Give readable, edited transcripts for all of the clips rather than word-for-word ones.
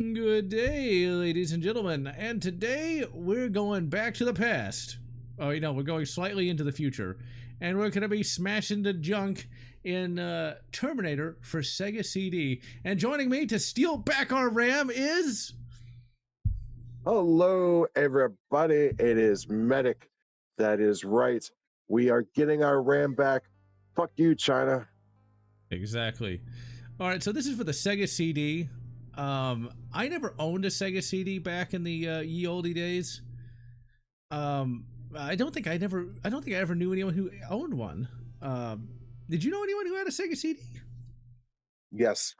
Good day, ladies and gentlemen, and today we're going back to the past. Oh, you know, we're going slightly into the future, and we're going to be smashing the junk in Terminator for Sega CD. And joining me to steal back our RAM is... Hello, everybody. It is Medic. That is right. We are getting our RAM back. Fuck you, China. Exactly. All right, so this is for the Sega CD. I never owned a Sega CD back in the ye olde days. I don't think I ever knew anyone who owned one. Did you know anyone who had a Sega CD? Yes.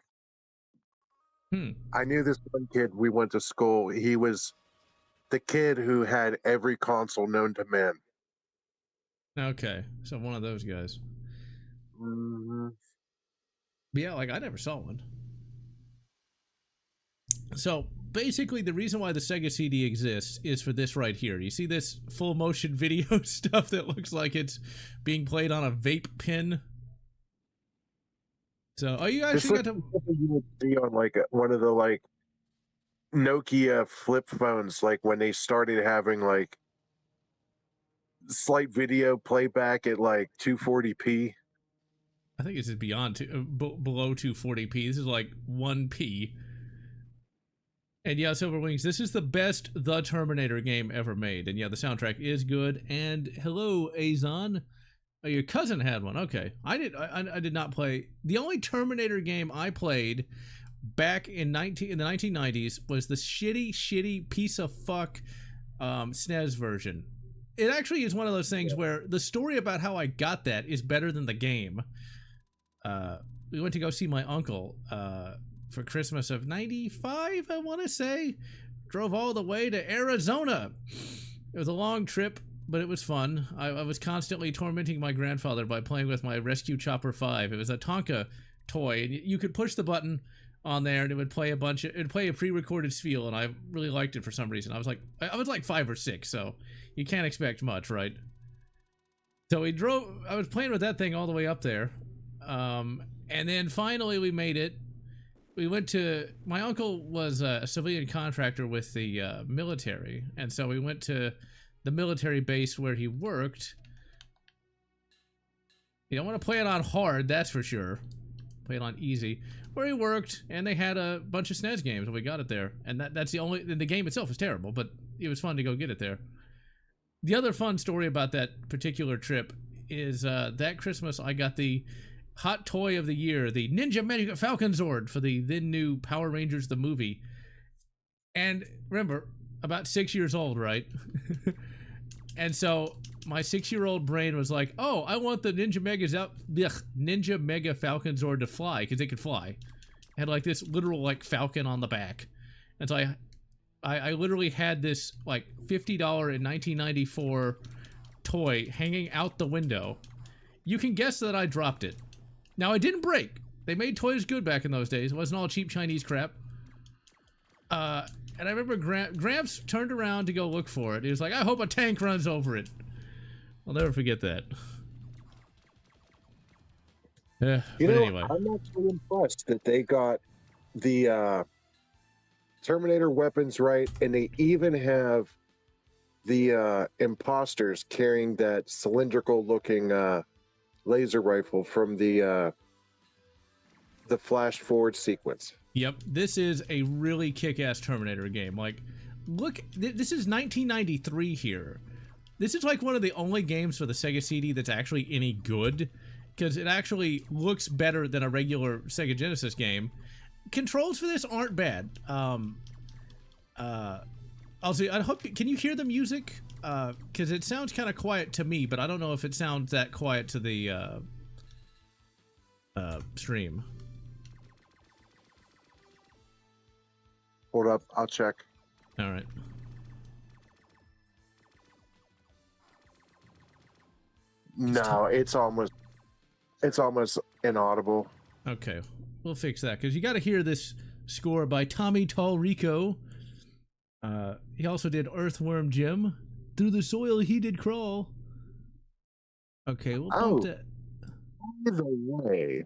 I knew this one kid. We went to school. He was the kid who had every console known to man. Okay, so one of those guys. Mm-hmm. Yeah, like I never saw one. So basically the reason why the Sega CD exists is for this right here. You see this full motion video stuff that looks like it's being played on a vape pen? So, oh, you actually got to... You would see on like one of the like Nokia flip phones, like when they started having like slight video playback at like 240p. I think this is beyond below 240p. This is like 1p. And yeah, Silver Wings, this is the best The Terminator game ever made. And yeah, the soundtrack is good. And hello, Azon. Oh, your cousin had one. Okay. I did not play. The only Terminator game I played back in the 1990s was the shitty piece of fuck SNES version. It actually is one of those things where the story about how I got that is better than the game. We went to go see my uncle for Christmas of 95, I want to say. Drove all the way to Arizona. It was a long trip, but it was fun. I was constantly tormenting my grandfather by playing with my Rescue Chopper 5. It was a Tonka toy, and you could push the button on there, and it would play a pre-recorded spiel, and I really liked it for some reason. I was like 5 or 6, so you can't expect much, right? So I was playing with that thing all the way up there, and then finally we made it. We went to, my uncle was a civilian contractor with the military, and so we went to the military base where he worked. You don't want to play it on hard, that's for sure. Play it on easy. Where he worked, and they had a bunch of SNES games when we got it there. And that's the only, the game itself was terrible, but it was fun to go get it there. The other fun story about that particular trip is that Christmas I got the hot toy of the year, the Ninja Mega Falcon Zord for the then new Power Rangers the movie. And remember, about 6 years old, right? And so my 6-year-old brain was like, oh, I want the Ninja Mega Falcon Zord to fly, because it could fly. It had like this literal like falcon on the back. And so I literally had this like $50 in 1994 toy hanging out the window. You can guess that I dropped it. Now, it didn't break. They made toys good back in those days. It wasn't all cheap Chinese crap. And I remember Gramps turned around to go look for it. He was like, I hope a tank runs over it. I'll never forget that. Anyway. I'm actually impressed that they got the Terminator weapons right, and they even have the imposters carrying that cylindrical-looking laser rifle from the flash forward sequence. Yep, this is a really kick-ass Terminator game. Like, look, this is 1993 here. This is like one of the only games for the Sega CD that's actually any good, because it actually looks better than a regular Sega Genesis game. Controls for this aren't bad. I'll see. I hope. Can you hear the music? Because it sounds kind of quiet to me, but I don't know if it sounds that quiet to the stream. Hold up, I'll check. All right. No, it's almost inaudible. Okay, we'll fix that, because you got to hear this score by Tommy Tallrico. He also did Earthworm Jim. Through the soil he did crawl. Okay, we'll bump that. By the way,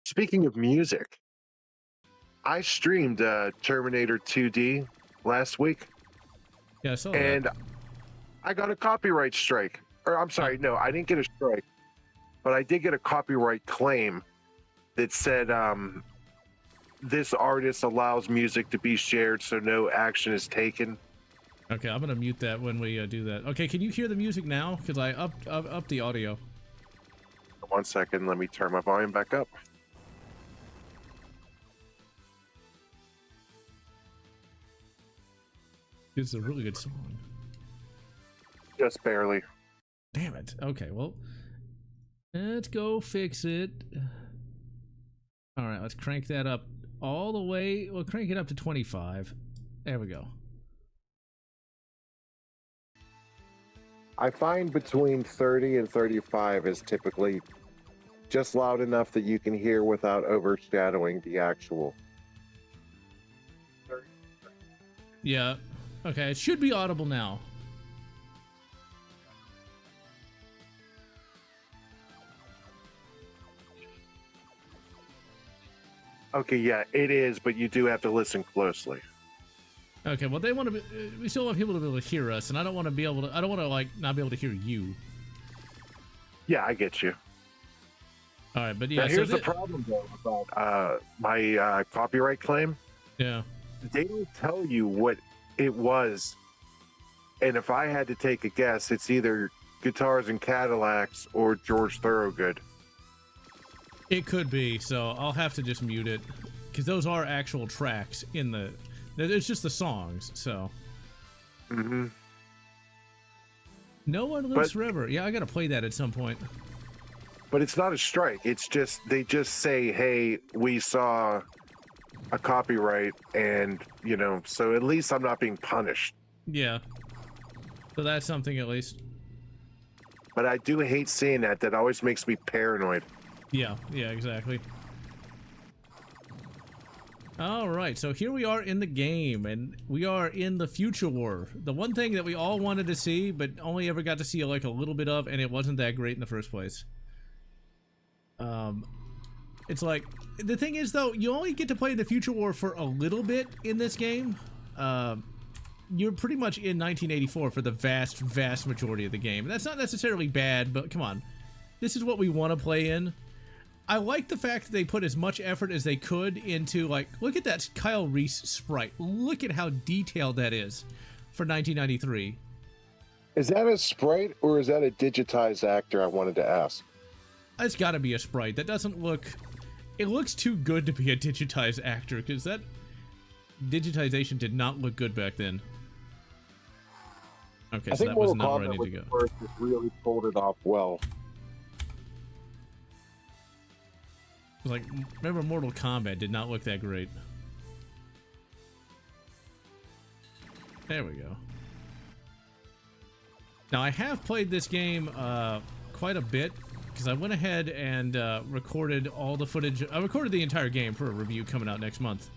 speaking of music, I streamed Terminator 2D last week, Yeah, I saw and that. I got a copyright strike. Or I'm sorry, no, I didn't get a strike, but I did get a copyright claim that said this artist allows music to be shared, so no action is taken. Okay, I'm gonna mute that when we do that. Okay, can you hear the music now? Because I upped the audio. 1 second, let me turn my volume back up. It's a really good song. Just barely. Damn it. Okay, well, let's go fix it. All right, let's crank that up all the way. We'll crank it up to 25. There we go. I find between 30 and 35 is typically just loud enough that you can hear without overshadowing the actual. Yeah. Okay, it should be audible now. Okay, yeah, it is, but you do have to listen closely. Okay, well, they want to. We still want people to be able to hear us, and I don't want to be able to. I don't want to like not be able to hear you. Yeah, I get you. All right, but yeah. Now, here's the problem though about my copyright claim. Yeah. They don't tell you what it was, and if I had to take a guess, it's either Guitars and Cadillacs or George Thorogood. It could be, so I'll have to just mute it because those are actual tracks in the. It's just the songs, so. Mm-hmm. No One Lives Forever. Yeah, I gotta play that at some point. But it's not a strike. It's just they just say, "Hey, we saw a copyright," and you know, so at least I'm not being punished. Yeah. So that's something at least. But I do hate seeing that. That always makes me paranoid. Yeah. Yeah. Exactly. All right, so here we are in the game, and we are in the Future War. The one thing that we all wanted to see, but only ever got to see like a little bit of, and it wasn't that great in the first place. It's like, the thing is though, you only get to play the Future War for a little bit in this game. You're pretty much in 1984 for the vast majority of the game. That's not necessarily bad, but come on. This is what we want to play in. I like the fact that they put as much effort as they could into, like, look at that Kyle Reese sprite. Look at how detailed that is for 1993. Is that a sprite or is that a digitized actor? I wanted to ask. It's got to be a sprite. That doesn't look... It looks too good to be a digitized actor, because that digitization did not look good back then. Okay, so that was not where I need to go. First, it really pulled it off well. Like, remember Mortal Kombat did not look that great. There we go. Now, I have played this game quite a bit, because I went ahead and recorded all the footage. I recorded the entire game for a review coming out next month.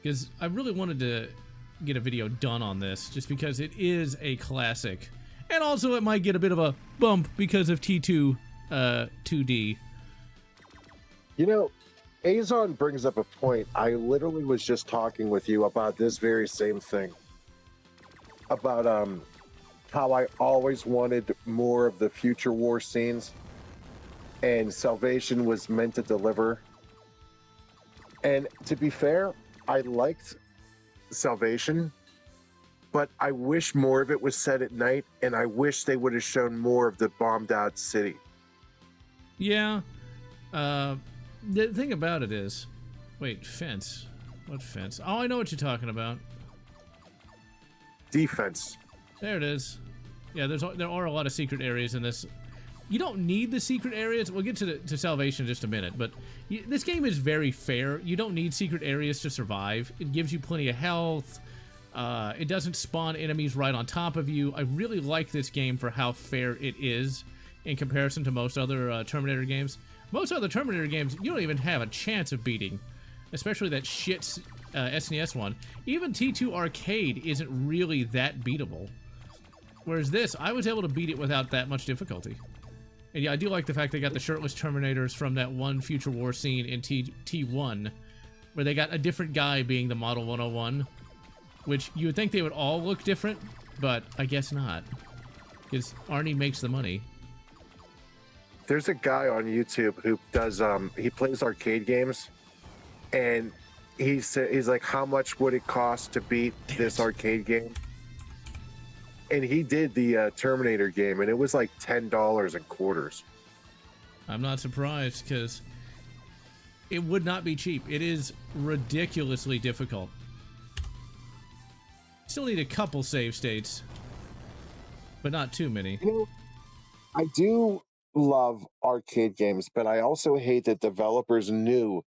Because I really wanted to get a video done on this, just because it is a classic. And also it might get a bit of a bump because of T2 2D. You know, Azon brings up a point. I literally was just talking with you about this very same thing. About how I always wanted more of the Future War scenes, and Salvation was meant to deliver. And to be fair, I liked Salvation, but I wish more of it was set at night, and I wish they would have shown more of the bombed out city. Yeah. The thing about it is... Wait, fence. What fence? Oh, I know what you're talking about. Defense. There it is. Yeah, there are a lot of secret areas in this. You don't need the secret areas. We'll get to Salvation in just a minute, but this game is very fair. You don't need secret areas to survive. It gives you plenty of health. It doesn't spawn enemies right on top of you. I really like this game for how fair it is in comparison to most other Terminator games. Most other Terminator games, you don't even have a chance of beating, especially that shit SNES one. Even T2 Arcade isn't really that beatable. Whereas this, I was able to beat it without that much difficulty. And yeah, I do like the fact they got the shirtless Terminators from that one Future War scene in T1 where they got a different guy being the Model 101, which you would think they would all look different, but I guess not, because Arnie makes the money. There's a guy on YouTube who does he plays arcade games, and he's like, how much would it cost to beat this arcade game? And he did the Terminator game, and it was like $10 in quarters. I'm not surprised, because it would not be cheap. It is ridiculously difficult. Still need a couple save states, but not too many. You know, I do love arcade games, but I also hate that developers knew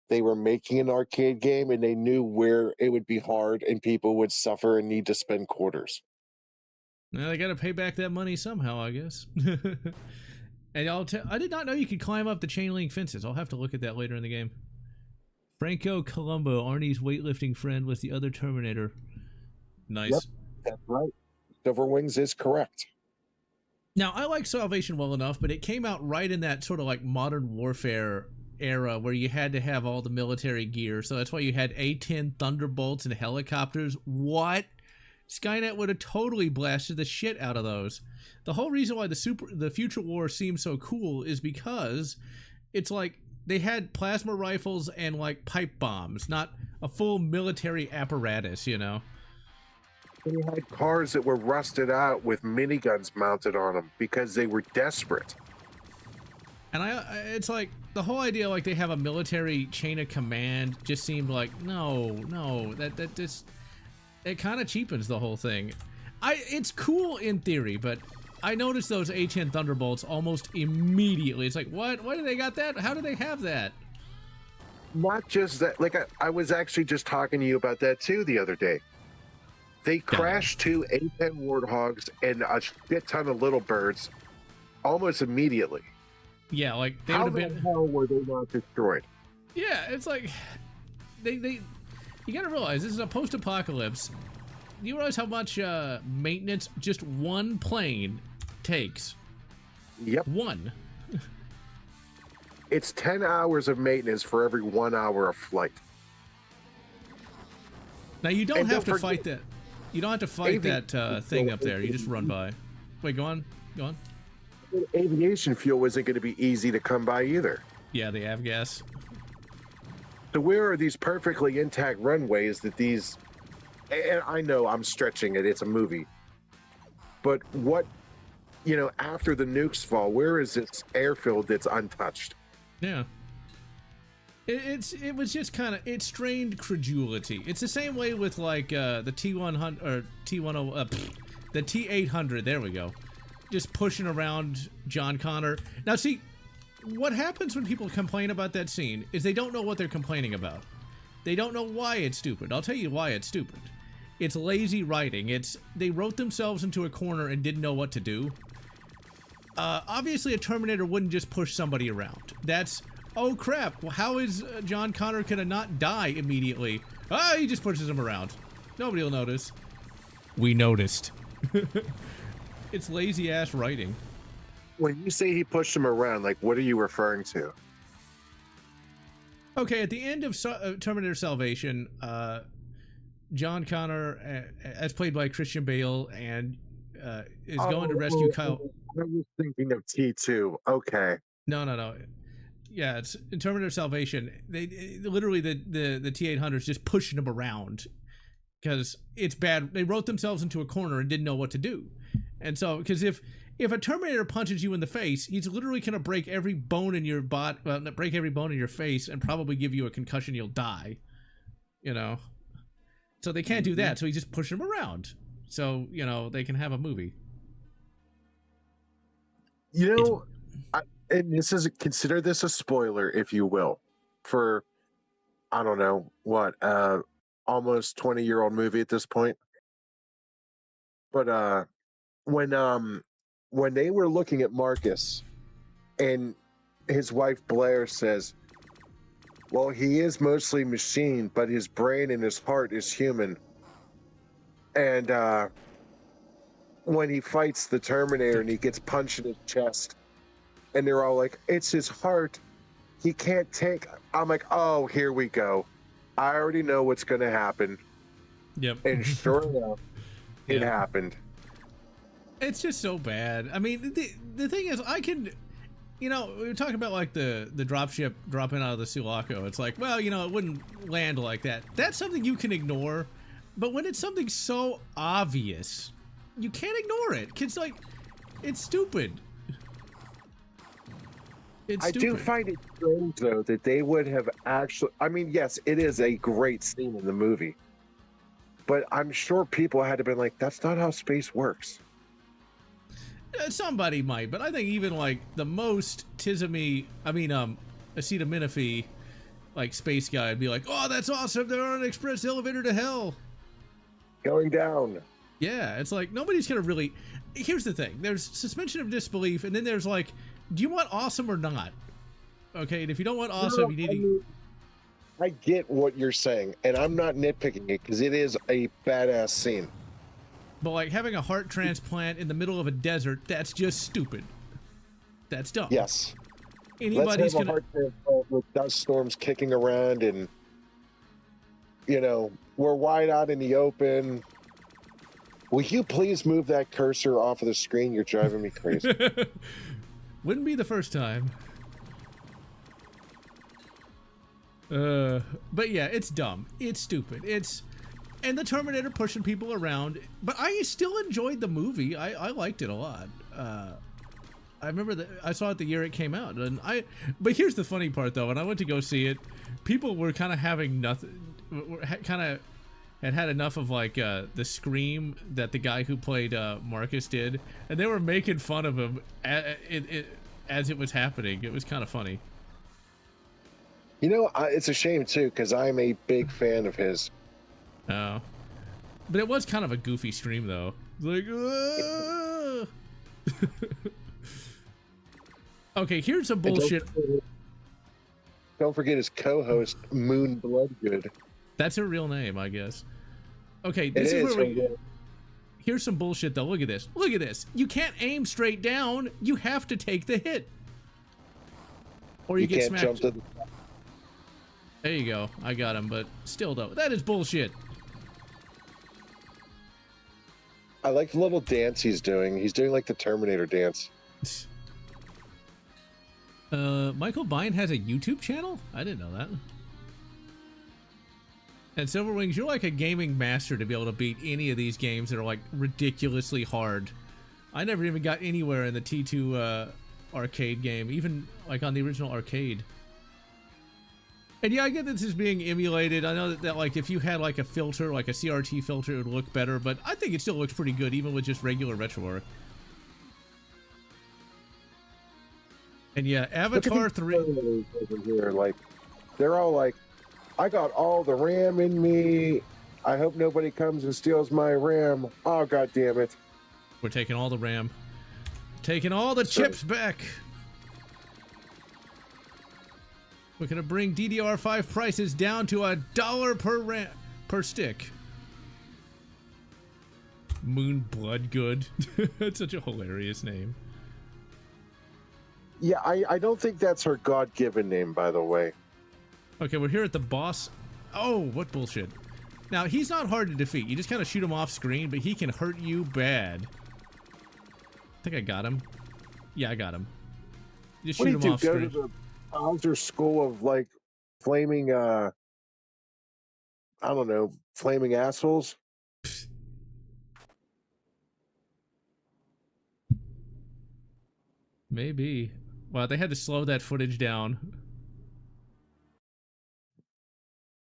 they were making an arcade game, and they knew where it would be hard and people would suffer and need to spend quarters. Now they got to pay back that money somehow, I guess. And I did not know you could climb up the chain link fences. I'll have to look at that later in the game. Franco Colombo, Arnie's weightlifting friend, was the other Terminator. Nice. Yep, that's right. Silver Wings is correct. Now, I like Salvation well enough, but it came out right in that sort of like modern warfare era where you had to have all the military gear. So that's why you had A-10 Thunderbolts and helicopters. What? Skynet would have totally blasted the shit out of those. The whole reason why the Future War seems so cool is because it's like they had plasma rifles and like pipe bombs, not a full military apparatus, you know? They had cars that were rusted out with miniguns mounted on them because they were desperate. And it's like the whole idea, like they have a military chain of command, just seemed like no, that just it kind of cheapens the whole thing. It's cool in theory, but I noticed those A-10 Thunderbolts almost immediately. It's like, what? Why do they got that? How do they have that? Not just that, like I was actually just talking to you about that too the other day. They crashed 2 A-10 Warthogs and a shit ton of Little Birds almost immediately. Yeah, like they How would have the been. hell were they not destroyed? Yeah, it's like they. You gotta realize this is a post-apocalypse. You realize how much maintenance just one plane takes? Yep. One. It's 10 hours of maintenance for every 1 hour of flight. Now you don't And have don't to fight that. You don't have to fight that thing up there. You just run by. Wait, go on. Aviation fuel isn't going to be easy to come by either. Yeah, the avgas. So where are these perfectly intact runways that these... And I know I'm stretching it. It's a movie. But what, after the nukes fall, where is this airfield that's untouched? Yeah. It was just kind of, it strained credulity. It's the same way with like the T100 or T10, the T800. There we go. Just pushing around John Connor. Now see, what happens when people complain about that scene is they don't know what they're complaining about. They don't know why it's stupid. I'll tell you why it's stupid. It's lazy writing. They wrote themselves into a corner and didn't know what to do. Obviously a Terminator wouldn't just push somebody around. That's, oh crap, well, how is John Connor gonna not die immediately? He just pushes him around. Nobody will notice. We noticed. It's lazy ass writing. When you say he pushed him around, like, what are you referring to? Okay, at the end of Terminator Salvation, John Connor, as played by Christian Bale, and is going to rescue Kyle. I was thinking of T2. Okay. No. Yeah, it's in Terminator Salvation. They literally the T-800 is just pushing him around because it's bad. They wrote themselves into a corner and didn't know what to do. And so, because if a Terminator punches you in the face, he's literally gonna break every bone in your body, break every bone in your face, and probably give you a concussion. You'll die. So they can't do that. So he just pushes him around. So they can have a movie. And this is consider this a spoiler, if you will, for I don't know what almost 20-year-old movie at this point. But when they were looking at Marcus, and his wife Blair says, "Well, he is mostly machine, but his brain and his heart is human." And when he fights the Terminator and he gets punched in his chest, and they're all like, "It's his heart. He can't take." I'm like, "Oh, here we go. I already know what's going to happen. Yep. And sure enough, it Yeah. happened. It's just so bad. I mean, the thing is, I can, you know, we were talking about like the dropship dropping out of the Sulaco. It's like, well, you know, it wouldn't land like that. That's something you can ignore. But when it's something so obvious, you can't ignore it. Kids like, it's stupid. It's I stupid. do find it strange, though, that they would have actually. I mean, yes, it is a great scene in the movie. But I'm sure people had to been like, that's not how space works. Somebody might, but I think even like the most acetaminophy, like space guy would be like, oh, that's awesome. They're on an express elevator to hell. Going down. Yeah, it's like nobody's gonna really. Here's the thing: there's suspension of disbelief, and then there's like, do you want awesome or not? Okay, and if you don't want awesome, you need to. I get what you're saying, and I'm not nitpicking it because it is a badass scene. But like having a heart transplant in the middle of a desert, that's just stupid. That's dumb. Yes. Anybody's Let's have a gonna. heart transplant with dust storms kicking around, and you know we're wide out in the open. Will you please move that cursor off of the screen? You're driving me crazy. Wouldn't be the first time. But yeah, it's dumb. It's stupid. And the Terminator pushing people around. But I still enjoyed the movie. I liked it a lot. I remember that I saw it the year it came out, and But here's the funny part, though. When I went to go see it, people were kind of having nothing. Had enough of like the scream that the guy who played Marcus did, and they were making fun of him as it was happening. It was kind of funny. You know, it's a shame too because I'm a big fan of his. Oh, but it was kind of a goofy stream though. Like, okay, here's some bullshit. Don't forget his co-host Moon Bloodgood. That's her real name, I guess. Okay, this is where we. Here's some bullshit though. Look at this. Look at this. You can't aim straight down. You have to take the hit, or you get can't smacked. jump to the... There you go. I got him, but still though, that is bullshit. I like the little dance he's doing. He's doing like the Terminator dance. Michael Biehn has a YouTube channel? I didn't know that. And Silverwings, you're like a gaming master to be able to beat any of these games that are like ridiculously hard. I never even got anywhere in the T2 arcade game, even like on the original arcade. And yeah, I get this is being emulated. I know that like if you had like a filter, like a CRT filter, it would look better, but I think it still looks pretty good even with just regular RetroArch. And yeah, Avatar 3. Over here, like, they're all like, I got all the RAM in me. I hope nobody comes and steals my RAM. Oh, God damn it. We're taking all the RAM. Taking all the chips back. We're going to bring DDR5 prices down to $1 per stick. Moon Bloodgood. That's such a hilarious name. Yeah, I don't think that's her God-given name, by the way. Okay, we're here at the boss. Oh, what bullshit. Now, he's not hard to defeat. You just kind of shoot him off screen, but he can hurt you bad. I think I got him. Yeah, I got him. You just What do shoot you him do? off Go screen. to the Bowser School of, like, flaming, I don't know, flaming assholes? Maybe. Wow, they had to slow that footage down.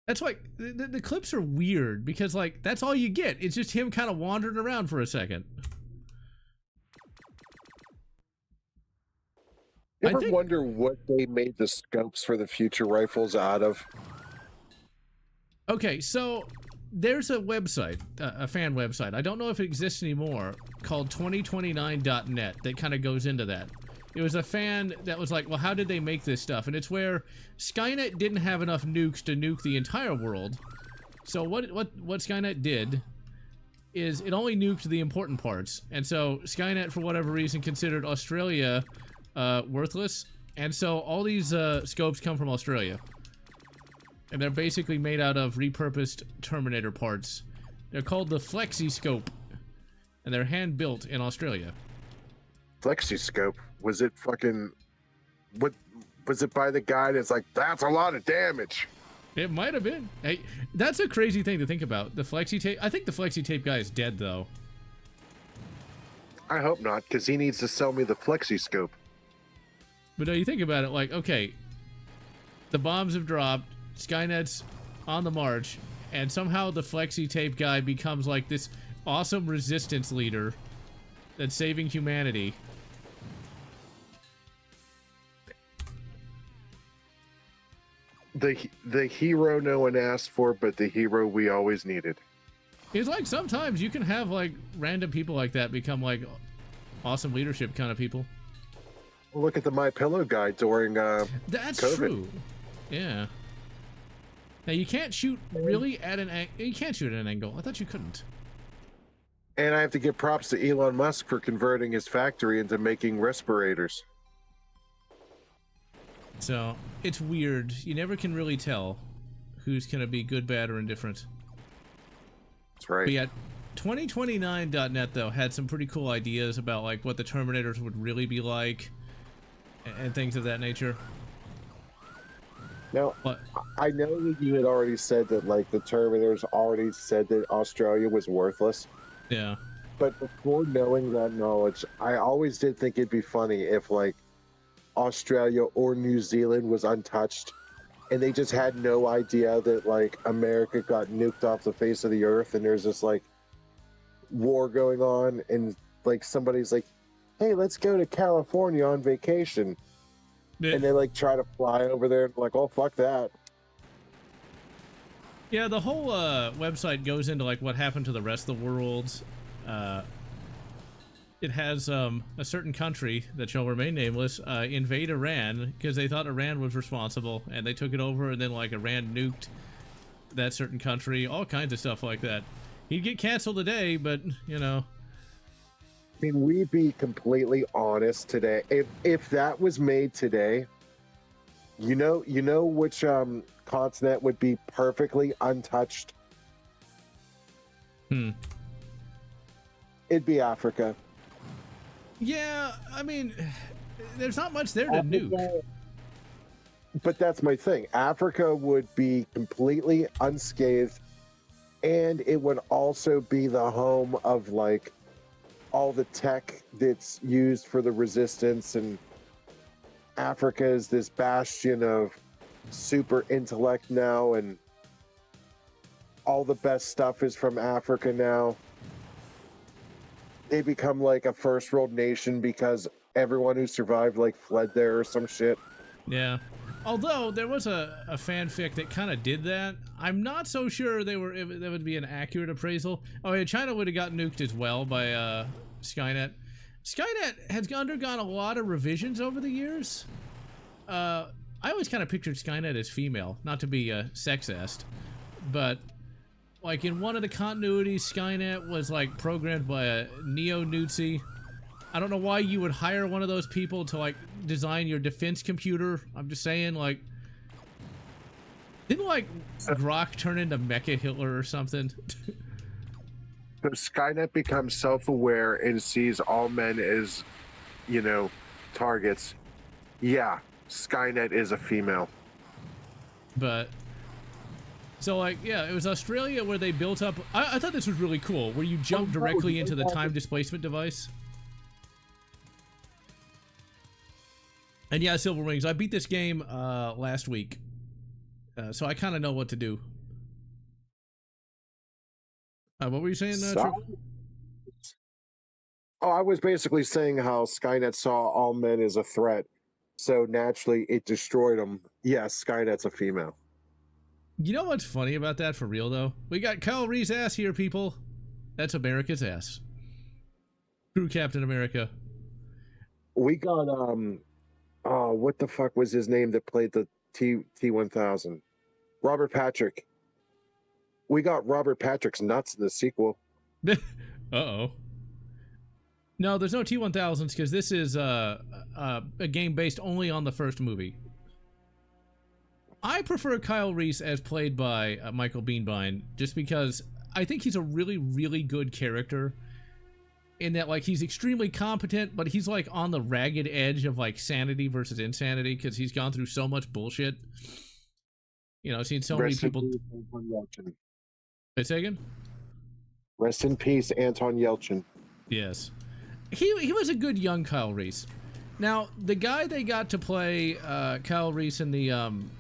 That's why the clips are weird because like that's all you get. It's just him kind of wandering around for a second. You ever wonder what they made the scopes for the future rifles out of? Okay, so there's a website, a fan website. I don't know if it exists anymore, called 2029.net that kind of goes into that. It was a fan that was like, well, how did they make this stuff? And it's where Skynet didn't have enough nukes to nuke the entire world. So what Skynet did is it only nuked the important parts. And so Skynet, for whatever reason, considered Australia worthless. And so all these scopes come from Australia. And they're basically made out of repurposed Terminator parts. They're called the Flexi-Scope, and they're hand-built in Australia. Flexi-Scope? Was it fucking... What... Was it by the guy that's like, that's a lot of damage? It might have been. Hey, that's a crazy thing to think about. The Flexi-Tape... I think the Flexi-Tape guy is dead, though. I hope not, because he needs to sell me the Flexi-Scope. But no, you think about it, like, okay, the bombs have dropped, Skynet's on the march, and somehow the Flexi-Tape guy becomes like this awesome resistance leader that's saving humanity. The hero no one asked for, but the hero we always needed. It's like sometimes you can have like random people like that become like awesome leadership kind of people. Look at the My Pillow guy during That's COVID. true. Yeah. Now you can't shoot really at an angle. You can't shoot at an angle. I thought you couldn't. And I have to give props to Elon Musk for converting his factory into making respirators. So it's weird. You never can really tell who's gonna be good, bad, or indifferent. That's right. But yeah, 2029.net though had some pretty cool ideas about like what the Terminators would really be like and things of that nature. Now, But I know that you had already said that, like, the Terminators already said that Australia was worthless. yeah, But before knowing that knowledge, I always did think it'd be funny if, like, Australia or New Zealand was untouched and they just had no idea that, like, America got nuked off the face of the earth and there's this, like, war going on and, like, somebody's like, hey, let's go to California on vacation. And they, like, try to fly over there and, like, oh, fuck that. yeah. The whole website goes into like what happened to the rest of the world. It has a certain country that shall remain nameless invade Iran because they thought Iran was responsible, and they took it over, and then like Iran nuked that certain country. All kinds of stuff like that. He'd get canceled today, but you know. Can we be completely honest today? If that was made today, you know which continent would be perfectly untouched? It'd be Africa. Yeah, I mean, there's not much there to nuke. But that's my thing. Africa would be completely unscathed, and it would also be the home of like all the tech that's used for the resistance, and Africa is this bastion of super intellect now, and all the best stuff is from Africa now. They become like a first world nation because everyone who survived like fled there or some shit. Yeah. Although there was a fanfic that kind of did that. I'm not so sure that would be an accurate appraisal. Oh yeah, China would have got nuked as well by Skynet. Skynet has undergone a lot of revisions over the years. I always kind of pictured Skynet as female, not to be sexist, but like in one of the continuities, Skynet was like programmed by a neo-Nazi. I don't know why you would hire one of those people to like design your defense computer. I'm just saying, like, didn't like Grok turn into Mecha Hitler or something? So Skynet becomes self-aware and sees all men as, you know, targets. Yeah, Skynet is a female. But so like, yeah, it was Australia where they built up. I thought this was really cool, where you jump directly into the time displacement device. And yeah, Silver Wings, I beat this game last week, so I kind of know what to do. What were you saying, Trevor? Oh, I was basically saying how Skynet saw all men as a threat, so naturally it destroyed them. Yes, Skynet's a female. You know what's funny about that for real, though? We got Kyle Reese ass here, people. That's America's ass. True Captain America. We got, oh, what the fuck was his name that played the T-1000? Robert Patrick. We got Robert Patrick's nuts in the sequel. Uh-oh. No, there's no T-1000s because this is a game based only on the first movie. I prefer Kyle Reese as played by Michael Bienbein, just because I think he's a really, really good character. In that, like, he's extremely competent, but he's like on the ragged edge of like sanity versus insanity because he's gone through so much bullshit. You know, seen so many people. Say again? Rest in peace, Anton Yelchin. Yes, he was a good young Kyle Reese. Now, the guy they got to play Kyle Reese in the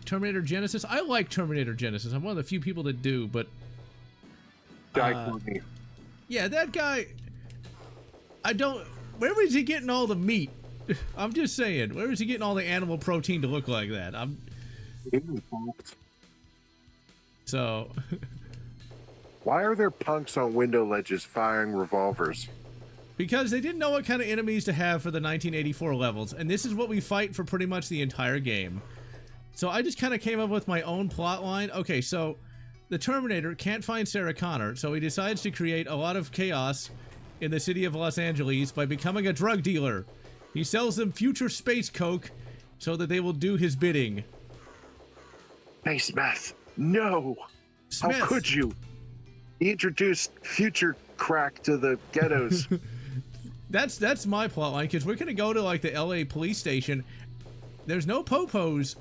Terminator Genesis, I like Terminator Genesis. I'm one of the few people that do, but yeah, that guy. I don't. Where was he getting all the meat? I'm just saying. Where was he getting all the animal protein to look like that? So. Why are there punks on window ledges firing revolvers? Because they didn't know what kind of enemies to have for the 1984 levels, and this is what we fight for pretty much the entire game. So I just kind of came up with my own plot line. Okay, so the Terminator can't find Sarah Connor, so he decides to create a lot of chaos in the city of Los Angeles by becoming a drug dealer. He sells them future space coke so that they will do his bidding. Space meth. No. Smith. How could you? He introduced future crack to the ghettos. That's my plot line, because we're going to go to like the LA police station. There's no popos,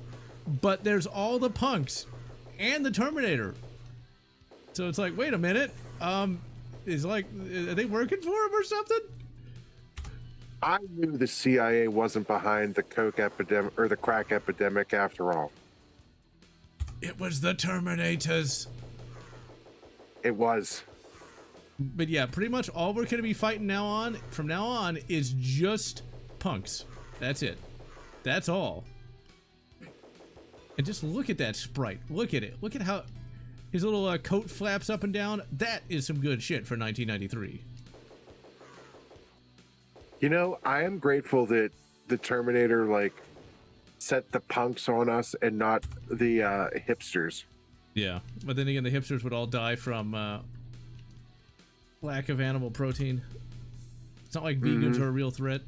but there's all the punks and the Terminator. So it's like, wait a minute. Is like, are they working for him or something? I knew the CIA wasn't behind the coke epidemic or the crack epidemic after all. It was the Terminators. It was. But yeah, pretty much all we're going to be fighting from now on is just punks. That's it. That's all. And just look at that sprite. Look at it. Look at how his little coat flaps up and down. That is some good shit for 1993. You know, I am grateful that the Terminator, like, set the punks on us and not the hipsters. Yeah, but then again, the hipsters would all die from lack of animal protein. It's not like vegans are a real threat.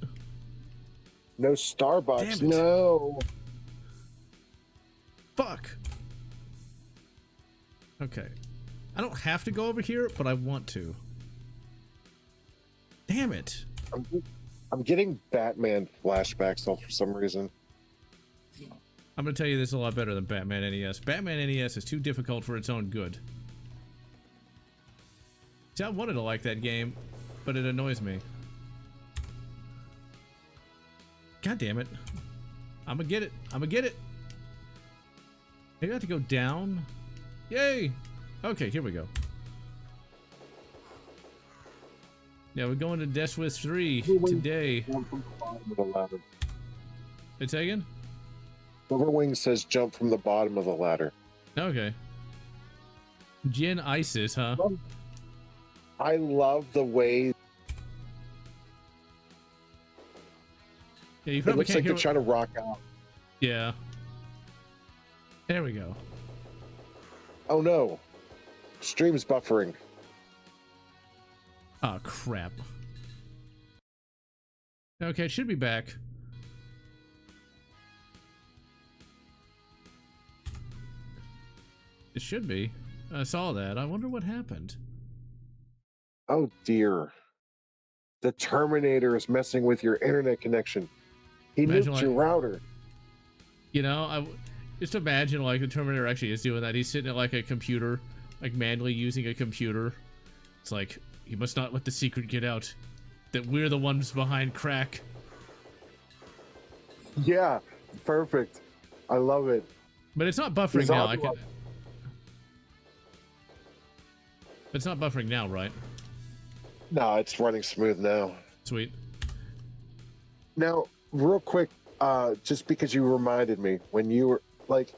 No Starbucks, no. Fuck. Okay. I don't have to go over here, but I want to. Damn it. I'm getting Batman flashbacks though for some reason. I'm going to tell you this is a lot better than Batman NES. Batman NES is too difficult for its own good. See, I wanted to like that game, but it annoys me. God damn it. I'm going to get it. I'm going to get it. Maybe I have to go down. Yay! Okay, here we go. Yeah, we're going to Death Wish 3 today. It's again? Silverwing says jump from the bottom of the ladder. Okay. Gen Isis, huh? I love the way yeah, you it probably looks can't like hear they're trying to rock out. Yeah. There we go. Oh no. Stream's buffering. Oh, crap. Okay, it should be back. It should be. I saw that. I wonder what happened. Oh dear. The Terminator is messing with your internet connection. He nuked your router. You know, just imagine like the Terminator actually is doing that. He's sitting at like a computer, like manually using a computer. It's like, you must not let the secret get out that we're the ones behind crack. Yeah, perfect. I love it. But it's not buffering now. It's not buffering now, right? No, it's running smooth now. Sweet. Now, real quick, just because you reminded me when you were like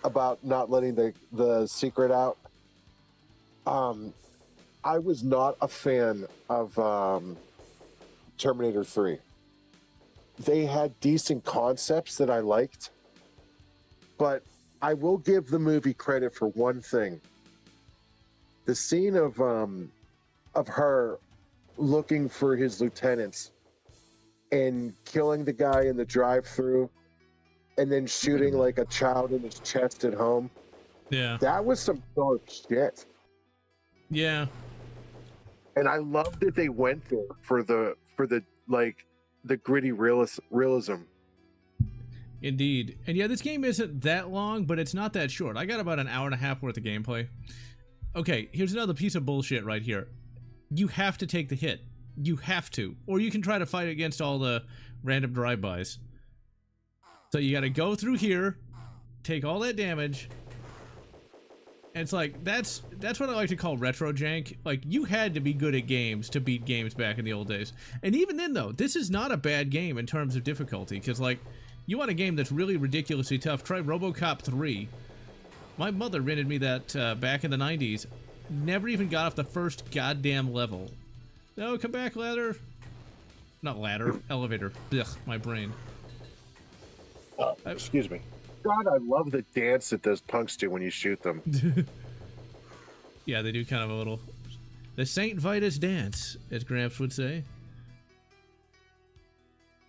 about not letting the secret out. I was not a fan of Terminator 3. They had decent concepts that I liked, but I will give the movie credit for one thing. The scene of her looking for his lieutenants and killing the guy in the drive-thru and then shooting like a child in his chest at home. Yeah. That was some dark shit. Yeah. And I love that they went there for the like the gritty realism. Indeed. And yeah, this game isn't that long, but it's not that short. I got about an hour and a half worth of gameplay. Okay, here's another piece of bullshit right here. You have to take the hit. You have to. Or you can try to fight against all the random drive-bys. So you gotta go through here, take all that damage, and it's like, that's what I like to call retro jank. Like, you had to be good at games to beat games back in the old days. And even then, though, this is not a bad game in terms of difficulty, because, like, you want a game that's really ridiculously tough, try RoboCop 3. My mother rented me that back in the 90s. Never even got off the first goddamn level. No, come back, ladder. Not ladder, elevator. Ugh, my brain. Excuse me. God, I love the dance that those punks do when you shoot them. Yeah, they do kind of a little... The St. Vitus dance, as Gramps would say.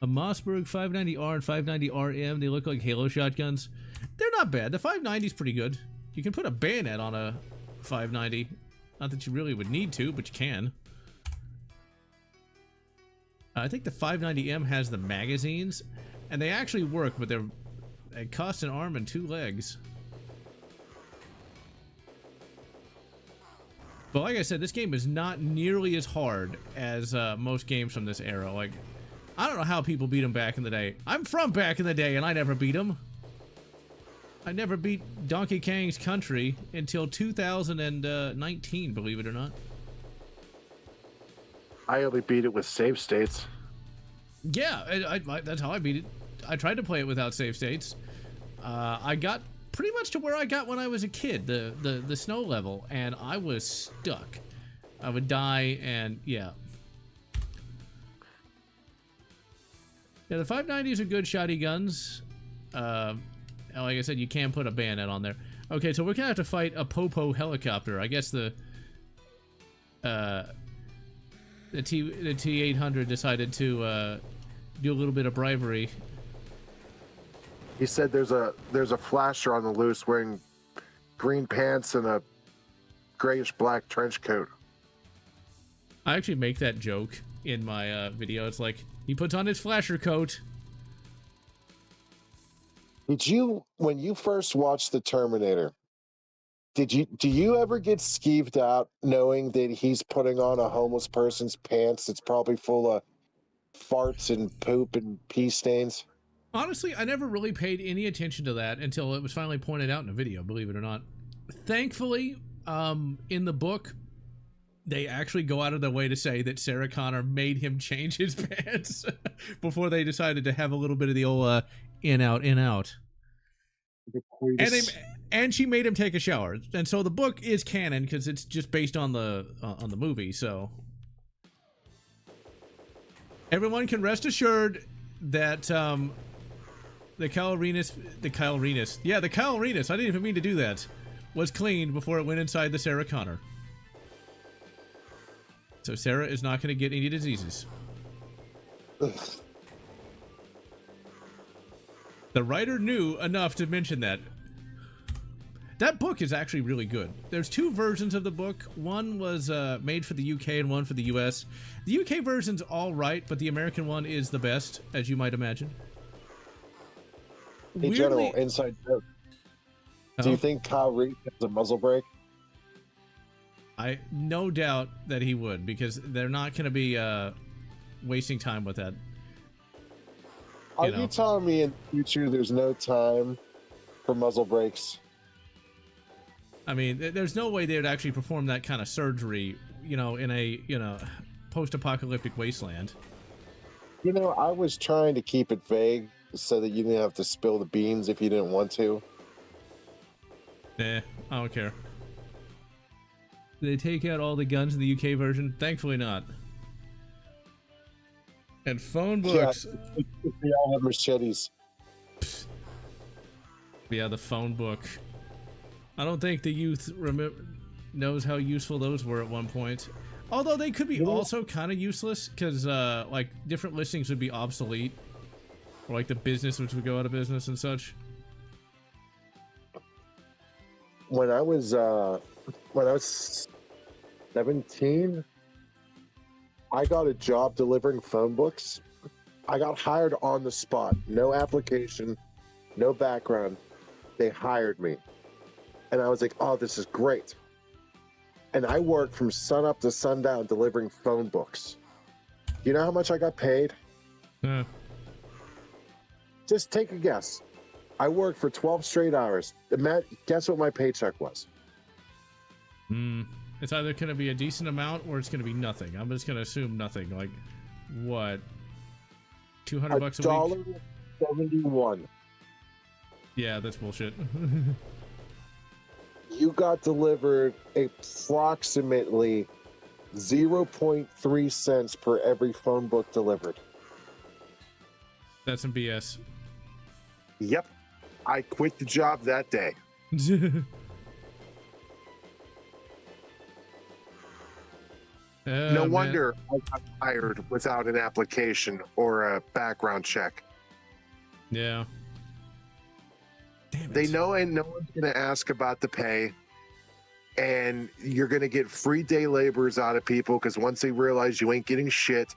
A Mossberg 590R and 590RM, they look like Halo shotguns. They're not bad. The 590's pretty good. You can put a bayonet on a 590. Not that you really would need to, but you can. I think the 590M has the magazines, and they actually work, but they cost an arm and 2 legs. But like I said, this game is not nearly as hard as most games from this era. Like, I don't know how people beat them back in the day. I'm from back in the day, and I never beat them. I never beat Donkey Kong's Country until 2019, believe it or not. I only beat it with save states. Yeah, that's how I beat it. I tried to play it without save states. I got pretty much to where I got when I was a kid, the snow level, and I was stuck. I would die, and yeah. Yeah, the 590s are good shoddy guns. Like I said, you can put a bayonet on there. Okay, so we're gonna have to fight a Popo helicopter. I guess the T-800 decided to do a little bit of bribery. He said there's a flasher on the loose wearing green pants and a grayish black trench coat. I actually make that joke in my video. It's like, he puts on his flasher coat. Did you, when you first watched the Terminator, do you ever get skeeved out knowing that he's putting on a homeless person's pants that's probably full of farts and poop and pee stains? Honestly, I never really paid any attention to that until it was finally pointed out in a video, believe it or not. Thankfully, in the book, they actually go out of their way to say that Sarah Connor made him change his pants before they decided to have a little bit of the old in, out, in, out. And she made him take a shower. And so the book is canon because it's just based on the movie, so... Everyone can rest assured that the Kyle Renis, I didn't even mean to do that, was cleaned before it went inside the Sarah Connor. So Sarah is not going to get any diseases. The writer knew enough to mention that. That book is actually really good. There's 2 versions of the book. One was made for the UK and one for the US. The UK version's all right, but the American one is the best, as you might imagine. Hey, General, inside joke. Do you think Kyle Reese has a muzzle brake? I no doubt that he would, because they're not going to be wasting time with that. Are you telling me in the future there's no time for muzzle brakes? I mean, there's no way they would actually perform that kind of surgery, in a, post-apocalyptic wasteland. I was trying to keep it vague so that you didn't have to spill the beans if you didn't want to. I don't care. Did they take out all the guns in the UK version? Thankfully not. And phone books. Yeah, they all have machetes. Yeah, the phone book. I don't think the youth knows how useful those were at one point. Although they could be also kind of useless, because like different listings would be obsolete. Or like the business which would go out of business and such? When I was 17, I got a job delivering phone books. I got hired on the spot. No application, no background. They hired me. And I was like, oh, this is great. And I worked from sun up to sundown delivering phone books. You know how much I got paid? Huh. Just take a guess. I worked for 12 straight hours. Guess what my paycheck was? It's either going to be a decent amount or it's going to be nothing. I'm just going to assume nothing. Like, what? $200 a week? $1.71. Yeah, that's bullshit. You got delivered approximately 0.3 cents per every phone book delivered. That's some BS. Yep. I quit the job that day. No wonder I got hired without an application or a background check. Yeah. Damn it. They know, and no one's going to ask about the pay. And you're going to get free day laborers out of people because once they realize you ain't getting shit,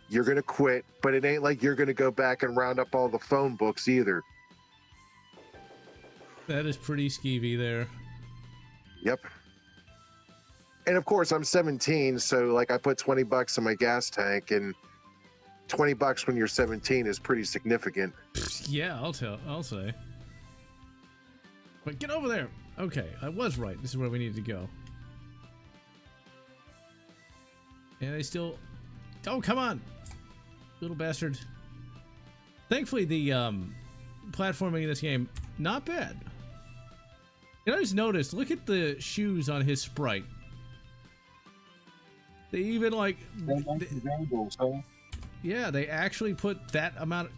you're going to quit. But it ain't like you're going to go back and round up all the phone books either. That is pretty skeevy there. Yep. And of course, I'm 17, so like I put $20 in my gas tank, and $20 when you're 17 is pretty significant. Yeah, I'll say. But get over there. Okay, I was right. This is where we need to go. And they still... Oh, come on! Little bastard. Thankfully, the platforming in this game, not bad. And I just noticed, look at the shoes on his sprite. They even like... Yeah, they actually put that amount...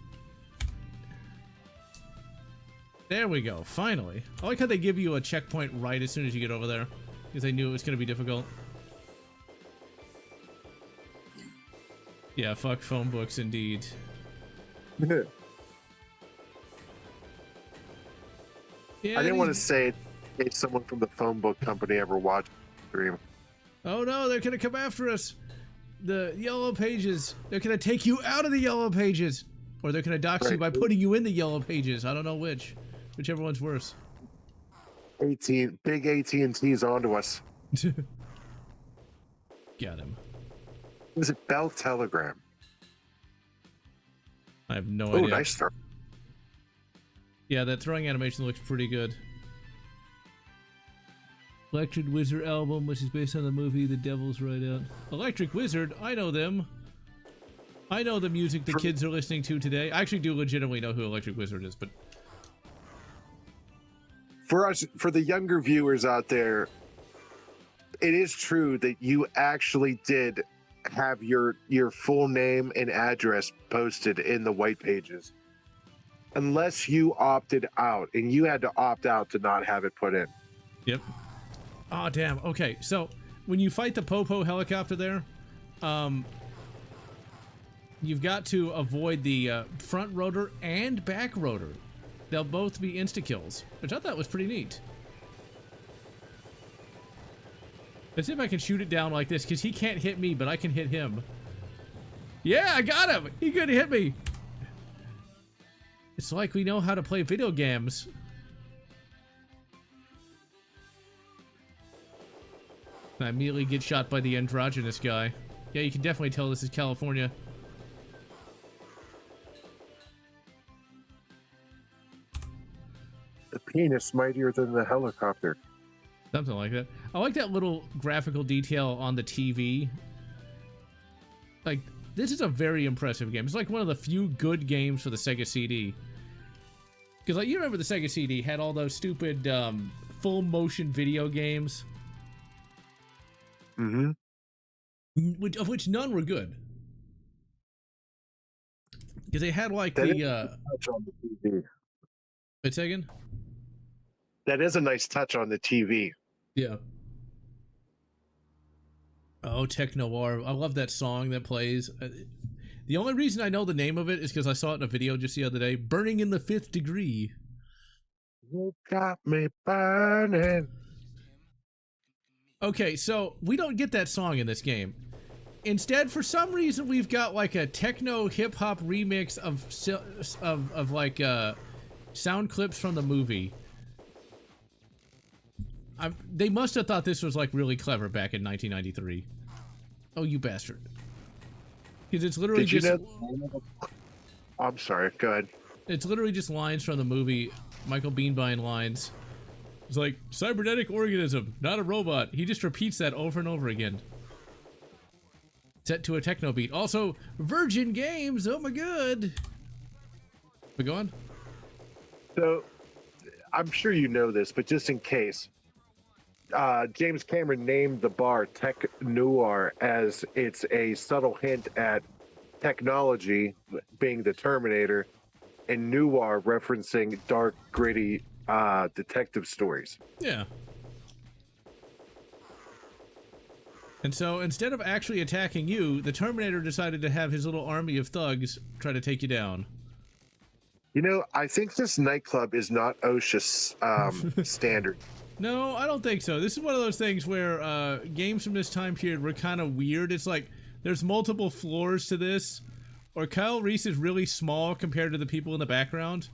There we go, finally. I like how they give you a checkpoint right as soon as you get over there. Because they knew it was going to be difficult. Yeah, fuck phone books indeed. Yeah, I didn't want to say it in case someone from the phone book company ever watched the stream. Oh no, they're going to come after us. The yellow pages. They're going to take you out of the yellow pages. Or they're going to dox you by putting you in the yellow pages. I don't know which. Whichever one's worse. Big AT&T's onto us. Got him. Was it Bell Telegram? I have no idea. idea. Nice throw. Yeah, that throwing animation looks pretty good. Electric Wizard album, which is based on the movie The Devil's Ride Out. Electric Wizard, I know them. I know the music the kids are listening to today. I actually do legitimately know who Electric Wizard is, but... For the younger viewers out there, it is true that you actually did have your full name and address posted in the white pages. Unless you opted out, and you had to opt out to not have it put in. Yep. Oh, damn. Okay, so when you fight the Popo helicopter there, you've got to avoid the front rotor and back rotor. They'll both be insta-kills, which I thought was pretty neat. Let's see if I can shoot it down like this, because he can't hit me, but I can hit him. Yeah, I got him! He couldn't hit me! It's like we know how to play video games. I immediately get shot by the androgynous guy. Yeah, you can definitely tell this is California. The penis mightier than the helicopter. Something like that. I like that little graphical detail on the TV. Like, this is a very impressive game. It's like one of the few good games for the Sega CD. Because, like, you remember the Sega CD had all those stupid full motion video games? Mm-hmm. Of which none were good. Because they had, like, that the... touch on the TV. Wait a second? That is a nice touch on the TV. Yeah. Oh, Tech Noir. I love that song that plays. The only reason I know the name of it is because I saw it in a video just the other day. Burning in the Fifth Degree. You got me burning. Okay, so we don't get that song in this game. Instead, for some reason, we've got like a techno hip hop remix of like sound clips from the movie. They must have thought this was like really clever back in 1993. Oh, you bastard! Because it's literally Did you just. know? I'm sorry. Go ahead. It's literally just lines from the movie. Michael Beanbine lines. It's like cybernetic organism, not a robot. He just repeats that over and over again. Set to a techno beat. Also, Virgin Games. Oh my god. But go on. So, I'm sure you know this, but just in case, James Cameron named the bar Tech Noir as it's a subtle hint at technology being the Terminator, and noir referencing dark, gritty detective stories. Yeah. And so instead of actually attacking you, the Terminator decided to have his little army of thugs try to take you down. You know, I think this nightclub is not OSHA standard. No, I don't think so. This is one of those things where games from this time period were kind of weird. It's like there's multiple floors to this, or Kyle Reese is really small compared to the people in the background.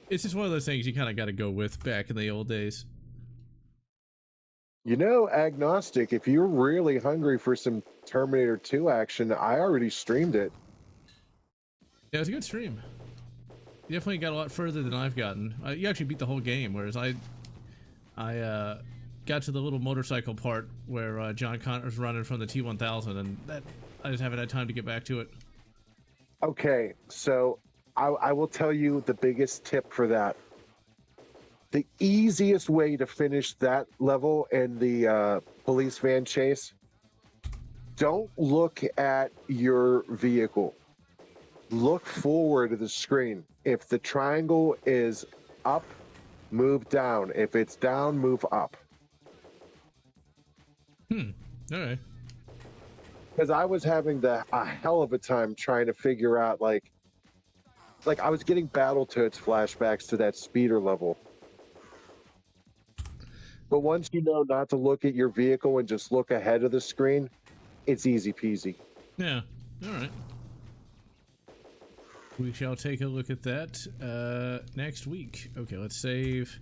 It's just one of those things you kind of got to go with back in the old days. You know, Agnostic, if you're really hungry for some Terminator 2 action, I already streamed it. Yeah, it was a good stream. You definitely got a lot further than I've gotten. You actually beat the whole game, whereas I got to the little motorcycle part where John Connor's running from the T-1000, and that I just haven't had time to get back to it. Okay, so I will tell you the biggest tip for that. The easiest way to finish that level in the police van chase, don't look at your vehicle. Look forward to the screen. If the triangle is up, move down. If it's down, move up. Alright. Because I was having a hell of a time trying to figure out, like I was getting Battletoads flashbacks to that speeder level. But once you know not to look at your vehicle and just look ahead of the screen, it's easy peasy. Yeah, alright. We shall take a look at that next week. Okay, let's save.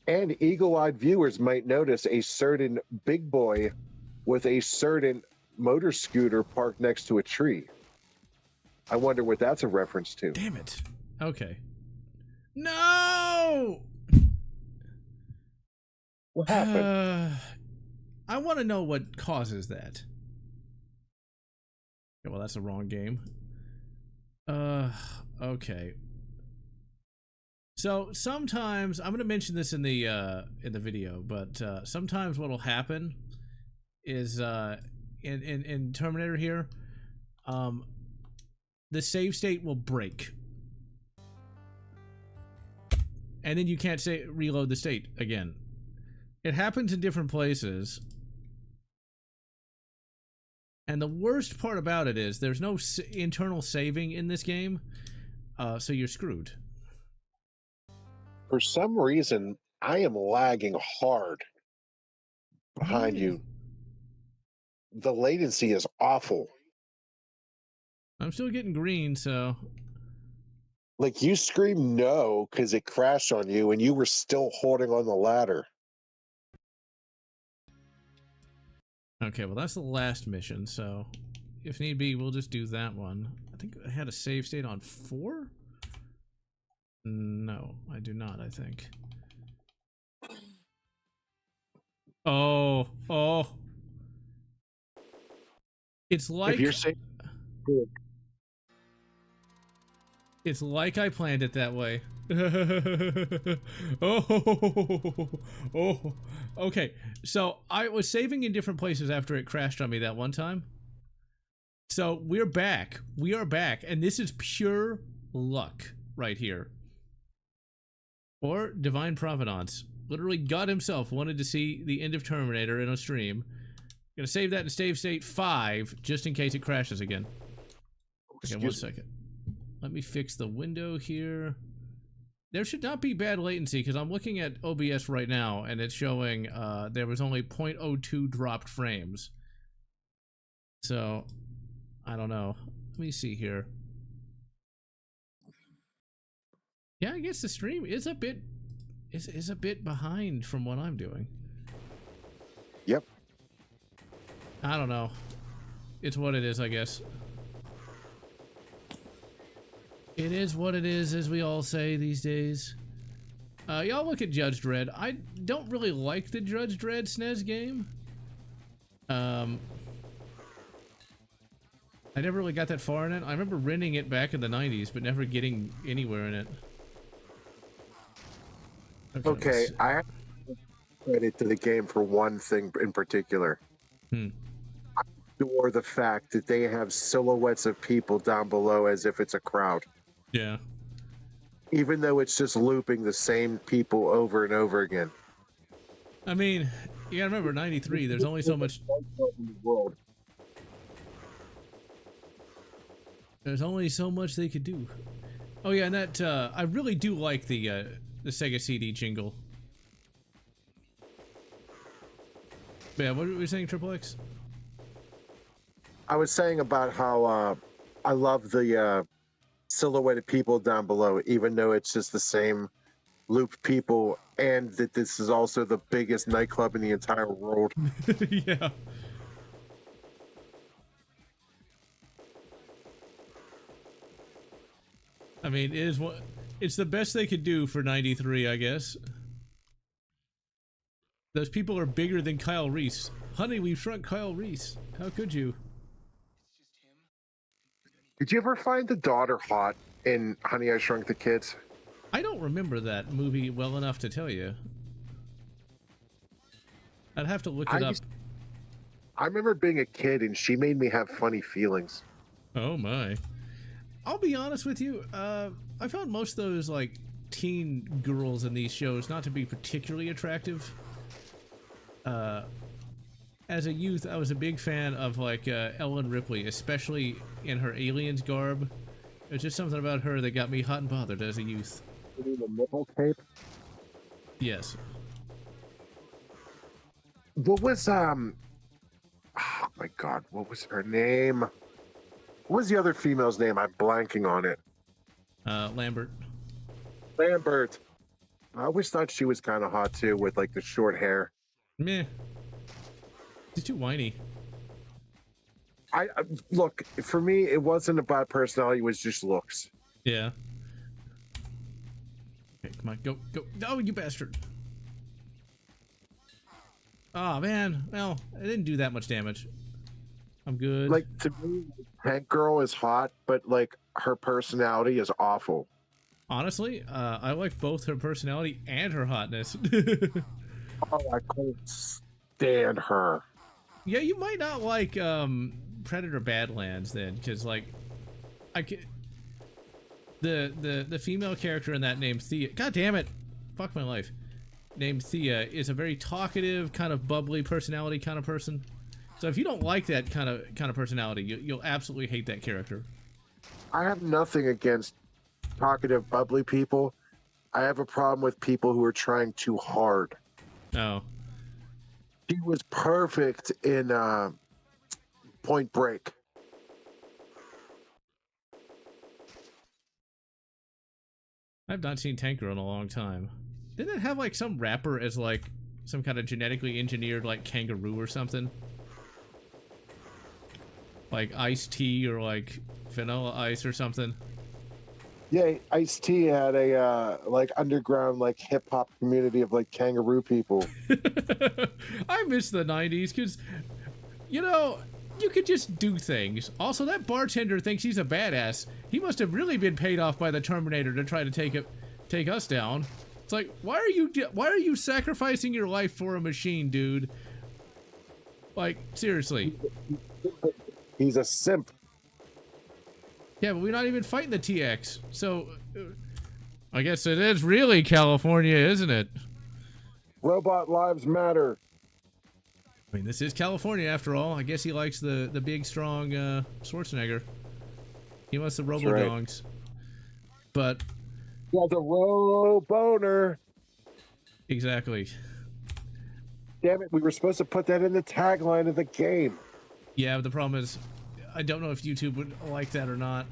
And eagle-eyed viewers might notice a certain big boy with a certain motor scooter parked next to a tree. I wonder what that's a reference to. Damn it. Okay. No! What happened? I want to know what causes that. Okay, well, that's the wrong game. Okay. So sometimes I'm gonna mention this in the video, but sometimes what'll happen is in Terminator here, the save state will break, and then you can't reload the state again. It happens in different places. And the worst part about it is there's no internal saving in this game, so you're screwed. For some reason, I am lagging hard behind you. The latency is awful. I'm still getting green, so... Like, you screamed no because it crashed on you, and you were still holding on the ladder. Okay, well, that's the last mission, so if need be, we'll just do that one. I think I had a save state on 4? No, I do not, I think. Oh. It's like... If you're saying... It's like I planned it that way. Oh. Okay, so I was saving in different places after it crashed on me that one time. So we're back. We are back, and this is pure luck right here. Or divine providence. Literally, God himself wanted to see the end of Terminator in a stream. Gonna save that in save state 5 just in case it crashes again. Okay, 1 second. Let me fix the window here. There should not be bad latency because I'm looking at OBS right now and it's showing there was only 0.02 dropped frames. So, I don't know. Let me see here. Yeah, I guess the stream is a bit behind from what I'm doing. Yep. I don't know. It's what it is, I guess. It is what it is, as we all say these days. Y'all look at Judge Dredd. I don't really like the Judge Dredd SNES game. I never really got that far in it. I remember renting it back in the 90s, but never getting anywhere in it. Okay, I have to credit to the game for one thing in particular. I adore the fact that they have silhouettes of people down below as if it's a crowd. Yeah. Even though it's just looping the same people over and over again. I mean, you gotta remember, 93, there's only so much... There's only so much they could do. Oh yeah, and that, I really do like the Sega CD jingle. But yeah, what were we saying, Triple X? I was saying about how I love the silhouetted people down below, even though it's just the same loop people, and that this is also the biggest nightclub in the entire world. Yeah. I mean, it's the best they could do for 93, I guess. Those people are bigger than Kyle Reese. Honey, we've shrunk Kyle Reese. How could you? Did you ever find the daughter hot in Honey, I Shrunk the Kids? I don't remember that movie well enough to tell you. I'd have to look it up. I remember being a kid and she made me have funny feelings. Oh my. I'll be honest with you, I found most of those, like, teen girls in these shows not to be particularly attractive. As a youth, I was a big fan of, like, Ellen Ripley, especially in her aliens garb. There's just something about her that got me hot and bothered as a youth. You mean the nipple tape? Yes. What was, oh my god, what was her name? What was the other female's name? I'm blanking on it. Lambert. Lambert. I always thought she was kind of hot too, with like the short hair. Meh. She's too whiny. I look, for me, it wasn't about personality, it was just looks. Yeah. Okay, come on, go, go. No, you bastard. Oh, man. Well, it didn't do that much damage. I'm good. Like, to me, Tank Girl is hot, but like her personality is awful. Honestly, I like both her personality and her hotness. Oh, I couldn't stand her. Yeah, you might not like Predator Badlands then, because like, the female character in that named Thea. God damn it! Fuck my life. Named Thea is a very talkative, kind of bubbly personality kind of person. So if you don't like that kind of personality, you'll absolutely hate that character. I have nothing against talkative, bubbly people. I have a problem with people who are trying too hard. Oh. She was perfect in Point Break. I've not seen Tank Girl in a long time. Didn't it have like some rapper as like some kind of genetically engineered like kangaroo or something? Like Ice-T or like Vanilla Ice or something? Yeah, Ice-T had a like underground like hip hop community of like kangaroo people. I miss the 90s because, you know, you could just do things. Also, that bartender thinks he's a badass. He must have really been paid off by the Terminator to try to take us down. It's like, why are you sacrificing your life for a machine, dude? Like, seriously. He's a simp. Yeah, but we're not even fighting the TX. So, I guess it is really California, isn't it? Robot lives matter. I mean, this is California after all. I guess he likes the big, strong Schwarzenegger. He wants the robo-dongs. Right. But... yeah, the robo-boner. Exactly. Damn it, we were supposed to put that in the tagline of the game. Yeah, but the problem is, I don't know if YouTube would like that or not.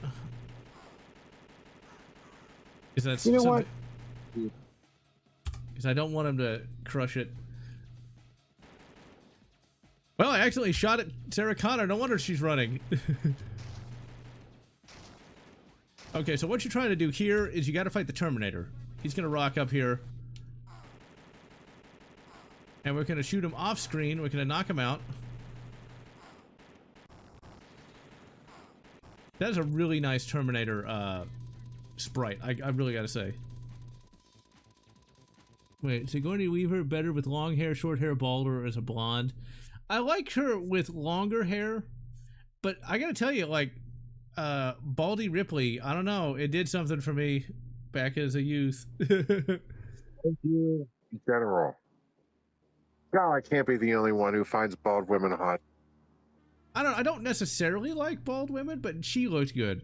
Because that's you know what? Because I don't want him to crush it. Well, I accidentally shot at Sarah Connor. No wonder she's running. Okay, so what you're trying to do here is you got to fight the Terminator. He's going to rock up here. And we're going to shoot him off screen. We're going to knock him out. That is a really nice Terminator sprite, I really got to say. Wait, Sigourney Weaver better with long hair, short hair, bald, or as a blonde? I like her with longer hair, but I gotta tell you, like, Baldy Ripley, I don't know, it did something for me back as a youth. Thank you, General. No, I can't be the only one who finds bald women hot. I don't necessarily like bald women, but she looked good.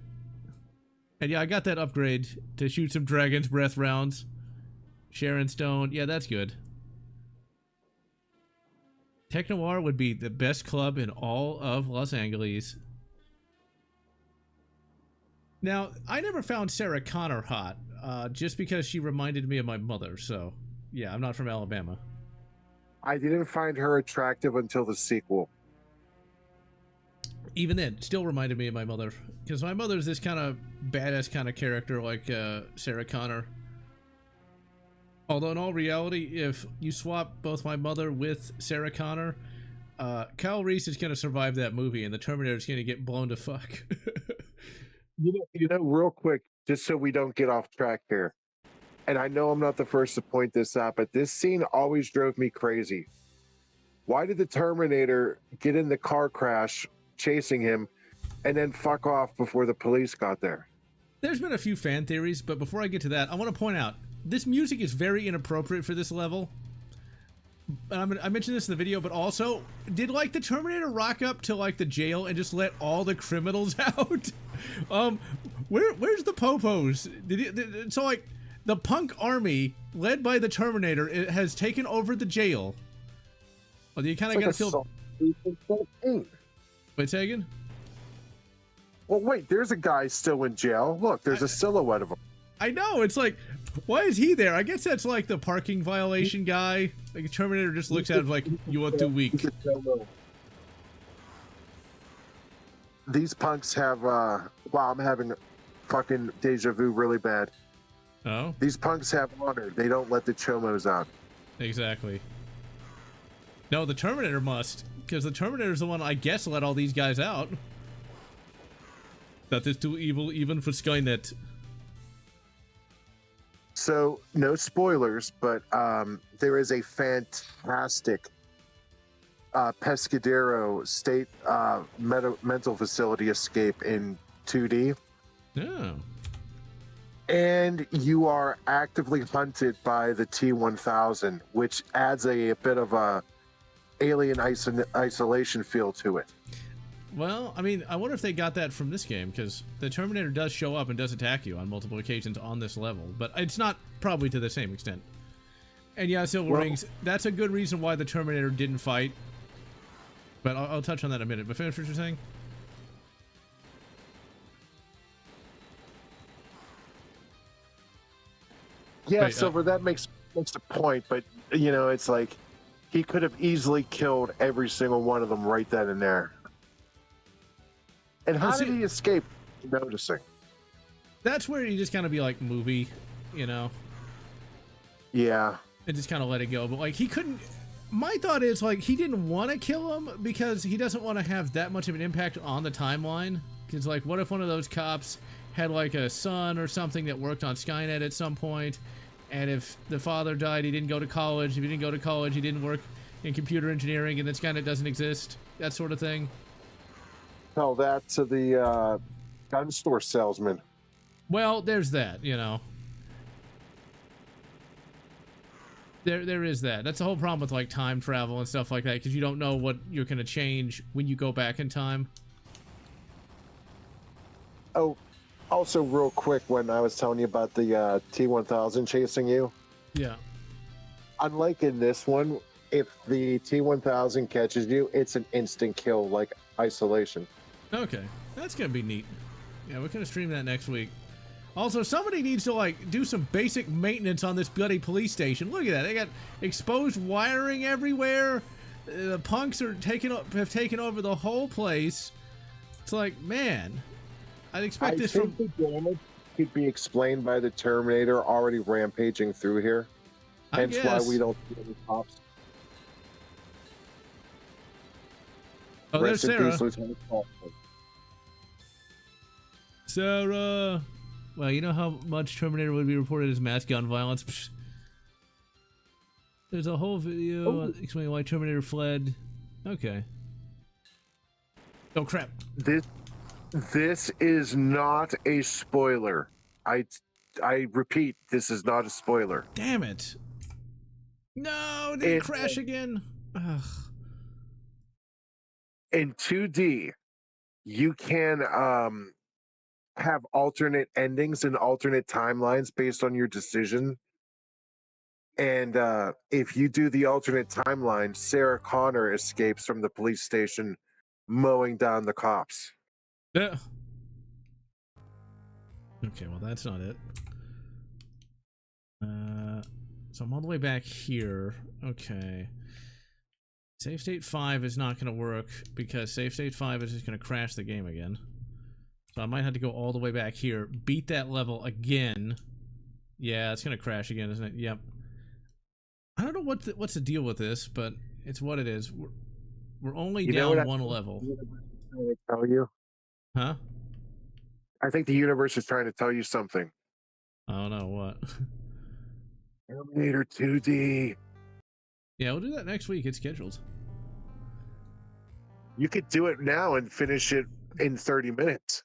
And yeah, I got that upgrade to shoot some Dragon's Breath rounds. Sharon Stone, yeah, that's good. Technoir would be the best club in all of Los Angeles. Now, I never found Sarah Connor hot, just because she reminded me of my mother, so yeah, I'm not from Alabama. I didn't find her attractive until the sequel. Even then, still reminded me of my mother, because my mother's this kind of badass kind of character like Sarah Connor. Although in all reality, if you swap both my mother with Sarah Connor, Kyle Reese is going to survive that movie and the Terminator is going to get blown to fuck. you know, real quick, just so we don't get off track here, and I know I'm not the first to point this out, but this scene always drove me crazy. Why did the Terminator get in the car crash chasing him and then fuck off before the police got there? There's been a few fan theories, but before I get to that, I want to point out, this music is very inappropriate for this level. And I mentioned this in the video, but also, did like the Terminator rock up to like the jail and just let all the criminals out? Where's the popos? So like the punk army led by the Terminator has taken over the jail. Well, you kind of got to feel. Wait, say again? Well, wait, there's a guy still in jail. Look, there's a silhouette of him. I know, it's like, why is he there? I guess that's like the parking violation guy. Like, Terminator just looks at him like, you are too weak. These punks have, wow, I'm having fucking deja vu really bad. Oh? These punks have honor. They don't let the chomos out. Exactly. No, the Terminator must, because the Terminator's the one, I guess, let all these guys out. That is too evil even for Skynet. So, no spoilers, but there is a fantastic Pescadero state mental facility escape in 2D. Oh. And you are actively hunted by the T-1000, which adds a bit of a alien isolation feel to it. Well, I mean, I wonder if they got that from this game, because the Terminator does show up and does attack you on multiple occasions on this level, but it's not probably to the same extent. And yeah, Silver Rings, that's a good reason why the Terminator didn't fight, but I'll touch on that in a minute. But finish what you're saying? Yeah, Wait, Silver, that makes the point, but, you know, it's like, he could have easily killed every single one of them right then and there. And how did he escape noticing? That's where you just kind of be like, movie, you know? Yeah. And just kind of let it go. But, like, he couldn't... My thought is, like, he didn't want to kill him because he doesn't want to have that much of an impact on the timeline. Because, like, what if one of those cops had, like, a son or something that worked on Skynet at some point, and if the father died, he didn't go to college. If he didn't go to college, he didn't work in computer engineering, and then Skynet doesn't exist. That sort of thing. Tell that to the gun store salesman. Well, there's that, you know. There is that. That's the whole problem with like time travel and stuff like that, because you don't know what you're gonna change when you go back in time. Oh, also real quick, when I was telling you about the T-1000 chasing you, Yeah. unlike in this one, if the T-1000 catches you, it's an instant kill, like isolation. Okay, that's gonna be neat. Yeah, we're gonna stream that next week. Also, somebody needs to like do some basic maintenance on this bloody police station. Look at that; they got exposed wiring everywhere. The punks are have taken over the whole place. It's like, man, I'd expect this from. The damage could be explained by the Terminator already rampaging through here. Hence why we don't see any cops. Oh, there's Sarah. Peace, Lieutenant Kaufman. Sarah. Well, you know how much Terminator would be reported as mass gun violence? Psh. There's a whole video explaining why Terminator fled. Okay. Oh, crap. This is not a spoiler. I repeat, this is not a spoiler. Damn it. No, did it crash again? Ugh. In 2D, you can have alternate endings and alternate timelines based on your decision. And if you do the alternate timeline, Sarah Connor escapes from the police station mowing down the cops. Yeah. Okay, well, that's not it. So I'm all the way back here. Okay. Save state 5 is not going to work because save state 5 is just going to crash the game again. So I might have to go all the way back here, beat that level again. Yeah, it's going to crash again, isn't it? Yep. I don't know what's the deal with this, but it's what it is. We're only down one level. Tell you? Huh? I think the universe is trying to tell you something. I don't know what. Terminator 2D. Yeah, we'll do that next week. It's scheduled. You could do it now and finish it in 30 minutes.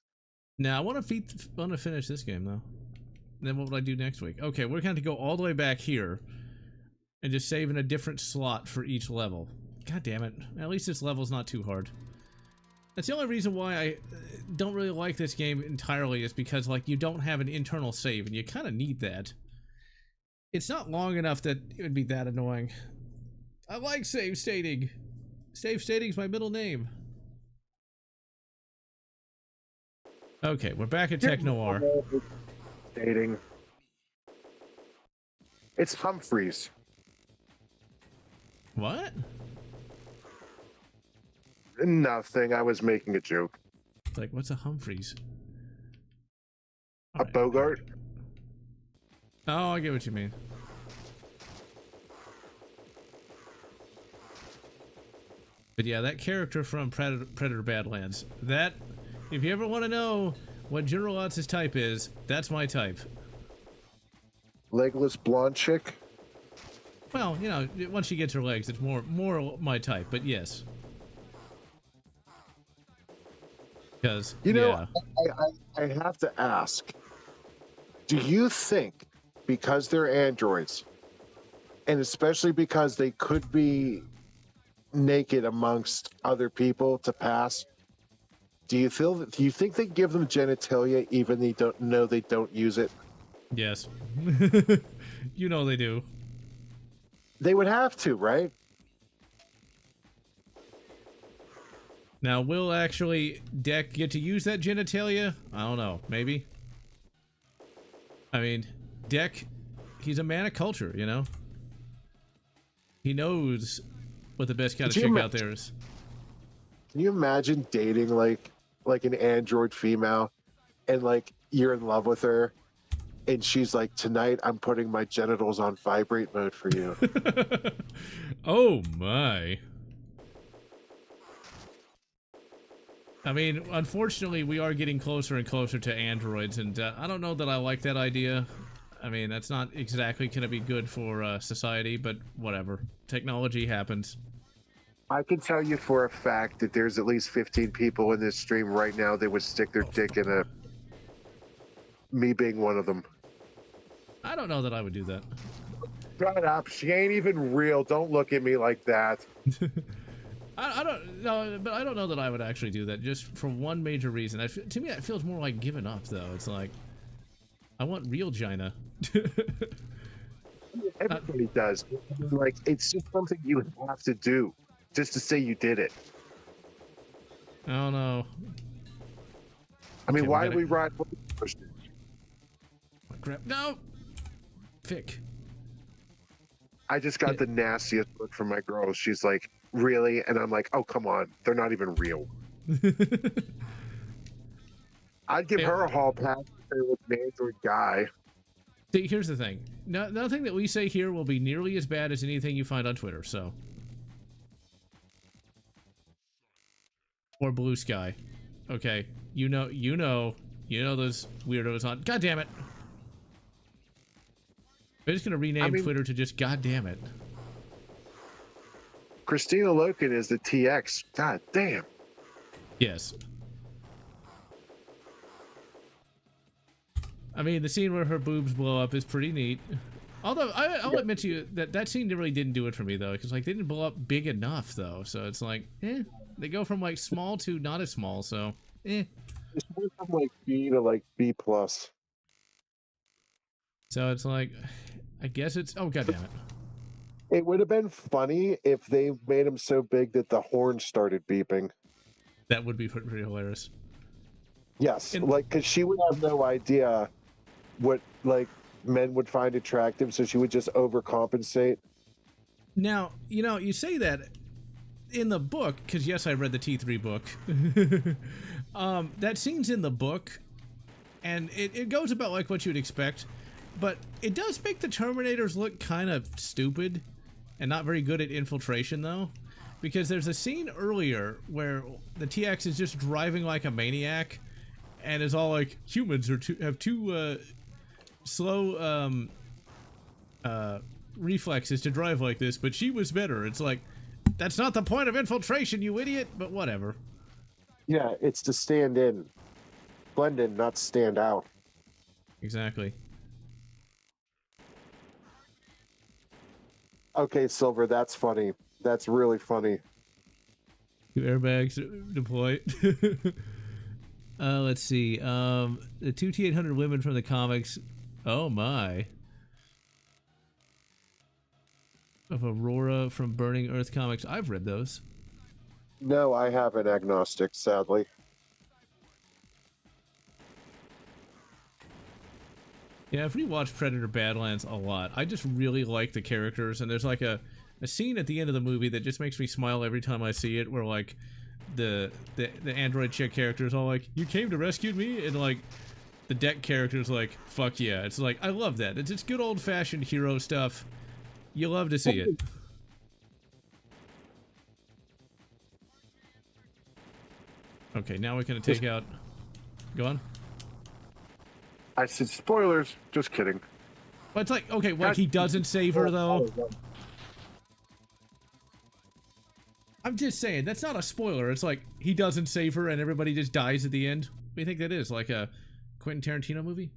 Now, I want to finish this game, though. Then what would I do next week? Okay, we're going to go all the way back here and just save in a different slot for each level. God damn it. At least this level's not too hard. That's the only reason why I don't really like this game entirely is because, like, you don't have an internal save, and you kind of need that. It's not long enough that it would be that annoying. I like save stating. Save stating's my middle name. Okay, we're back at Tech Noir. Dating. It's Humphreys. What? Nothing. I was making a joke. It's like, what's a Humphreys? A Bogart? Oh, I get what you mean. But yeah, that character from Predator Badlands, that, if you ever want to know what General Lotz's type is, that's my type. Legless blonde chick? Well, you know, once she gets her legs, it's more my type, but yes. Because, you know, yeah. I have to ask, do you think, because they're androids, and especially because they could be naked amongst other people to pass, do you think they give them genitalia even they don't know they don't use it? Yes. You know they do. They would have to, right? Now, will actually Deck get to use that genitalia? I don't know. Maybe. I mean, Deck, he's a man of culture, you know? He knows what the best kind of chick out there is. Can you imagine dating like an android female and like you're in love with her and she's like, tonight I'm putting my genitals on vibrate mode for you. Oh my. I mean, unfortunately, we are getting closer and closer to androids, and I don't know that I like that idea. I mean, that's not exactly going to be good for society, but whatever. Technology happens. I can tell you for a fact that there's at least 15 people in this stream right now that would stick their dick in a... me being one of them. I don't know that I would do that. Shut up. She ain't even real. Don't look at me like that. I don't know, but I don't know that I would actually do that just for one major reason. To me, it feels more like giving up, though. It's like, I want real Gina. Everybody does. Like, it's just something you have to do just to say you did it. I don't know. I mean, Okay, why do we ride? Crap. No! Fick. I just got the nastiest look from my girl. She's like, really? And I'm like, oh, come on. They're not even real. I'd give her a hall pass if they were an Android guy. See, here's the thing. Nothing that we say here will be nearly as bad as anything you find on Twitter, so. Or Blue Sky. Okay. You know those weirdos on. God damn it. I'm just gonna rename Twitter to just God damn it. Christina Loken is the TX. God damn. Yes. I mean, the scene where her boobs blow up is pretty neat. Although, I'll admit to you that scene really didn't do it for me, though, because, like, they didn't blow up big enough, though. So it's like, they go from, like, small to not as small, so, It's went from, like, B to, like, B+. So it's like, I guess it's, oh, God damn it. It would have been funny if they made him so big that the horn started beeping. That would be pretty hilarious. Yes, like, because she would have no idea what, like, men would find attractive, so she would just overcompensate. Now, you say that in the book, because yes, I read the T3 book. That scene's in the book, and it goes about like what you'd expect, but it does make the Terminators look kind of stupid and not very good at infiltration, though, because there's a scene earlier where the TX is just driving like a maniac and is all like, humans have too slow reflexes to drive like this, but she was better. It's like, that's not the point of infiltration, you idiot, but whatever. Yeah, it's to stand in. Blend in, not stand out. Exactly. Okay, Silver, that's funny. That's really funny. 2 airbags deployed. Let's see. The 2 T-800 women from the comics. Oh my. Of Aurora from Burning Earth comics. I've read those. No, I haven't, agnostic, sadly. Yeah, I've rewatched Predator Badlands a lot. I just really like the characters, and there's like a scene at the end of the movie that just makes me smile every time I see it, where like the android chick character is all like, you came to rescue me? And like the deck character's like, fuck yeah. It's like, I love that. It's just good old-fashioned hero stuff. You love to see it. Okay, now we're gonna take out... Go on. I said spoilers. Just kidding. But it's like, okay, like he doesn't save her, though. I'm just saying, that's not a spoiler. It's like, he doesn't save her and everybody just dies at the end. What do you think that is? Like a Quentin Tarantino movie?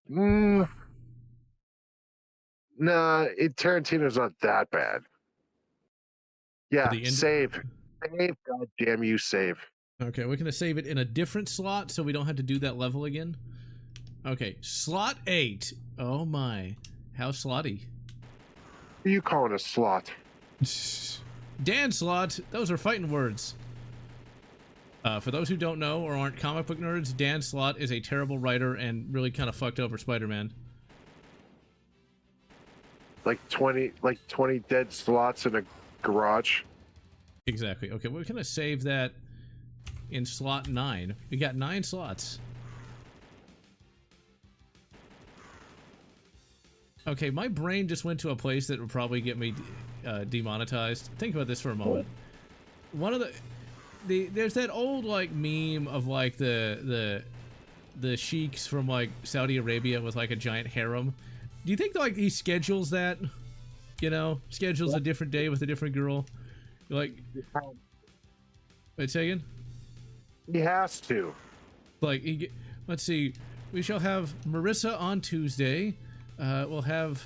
Nah, Tarantino's not that bad. Yeah, save. Save, god damn you, save. Okay, we're gonna save it in a different slot so we don't have to do that level again. Okay, slot 8. Oh my. How slotty. What are you calling a slot? Dan slot. Those are fighting words. For those who don't know or aren't comic book nerds, Dan Slott is a terrible writer and really kind of fucked over Spider-Man. Like 20 dead slots in a garage. Exactly. Okay, we're gonna save that in slot 9. We got 9 slots. Okay, my brain just went to a place that would probably get me demonetized. Think about this for a moment. One of there's that old like meme of like the sheiks from like Saudi Arabia with like a giant harem. Do you think like he schedules that? You know, schedules a different day with a different girl. Like, wait, say again? He has to. Like, let's see. We shall have Marissa on Tuesday, We'll have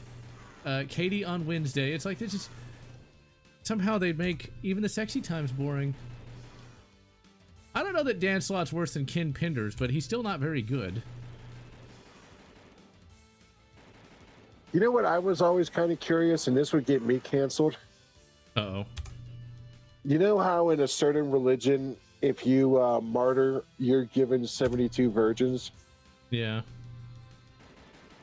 Katie on Wednesday. It's like, this is somehow they'd make even the sexy times boring. I don't know that Dan Slott's worse than Ken Penders, but he's still not very good. You know what? I was always kind of curious, and this would get me canceled. Uh-oh. You know how in a certain religion, if you martyr, you're given 72 virgins? Yeah.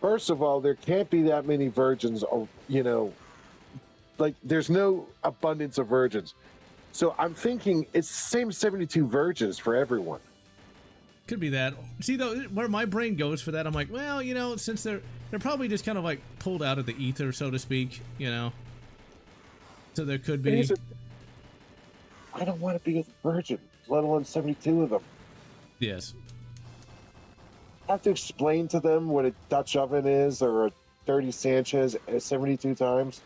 First of all, there can't be that many virgins, you know, like there's no abundance of virgins. So I'm thinking it's the same 72 virgins for everyone. Could be that. See, though, where my brain goes for that, I'm like, well, you know, since they're probably just kind of like pulled out of the ether, so to speak, you know. So there could be. I don't want to be a virgin, let alone 72 of them. Yes. I have to explain to them what a Dutch oven is or a dirty Sanchez 72 times.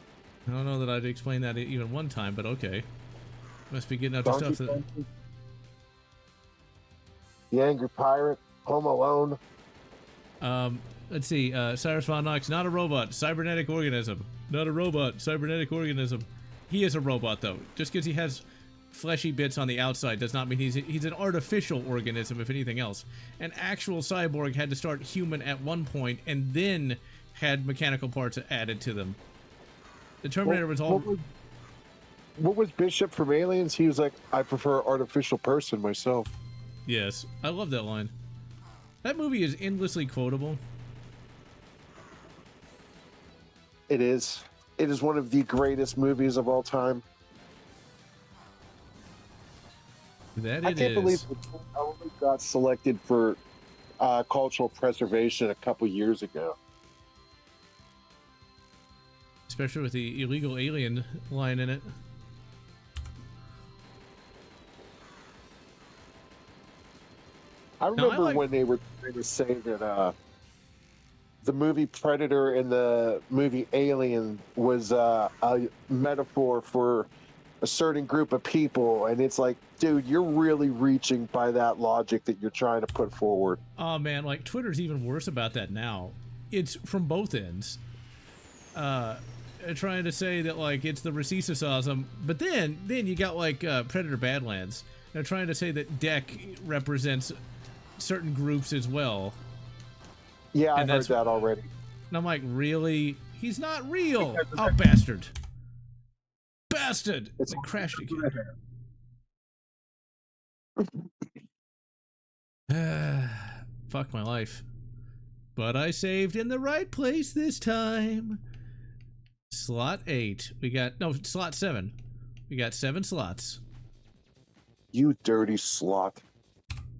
I don't know that I'd explain that even one time, but okay. Must be getting out to stuff that... The Angry Pirate, Home Alone. Let's see, Cyrus Von Knox, not a robot, cybernetic organism. Not a robot, cybernetic organism. He is a robot, though. Just because he has fleshy bits on the outside does not mean he's an artificial organism, if anything else. An actual cyborg had to start human at one point and then had mechanical parts added to them. The Terminator was all... What was Bishop from Aliens? He was like, I prefer artificial person myself. Yes, I love that line. That movie is endlessly quotable. It is. It is one of the greatest movies of all time. That I it can't is. believe it only got selected for cultural preservation a couple years ago. Especially with the illegal alien line in it. I remember when they were trying to say that the movie Predator and the movie Alien was a metaphor for a certain group of people, and it's like, dude, you're really reaching by that logic that you're trying to put forward. Oh man, like Twitter's even worse about that now. It's from both ends. Trying to say that like it's the racism, but then you got like Predator Badlands. They're trying to say that Deck represents certain groups as well. Yeah, I heard that already. And I'm like, really? He's not real. Oh, bastard. Bastard. It crashed again. Fuck my life. But I saved in the right place this time. Slot 8. We got, no, slot 7. We got 7 slots. You dirty slot.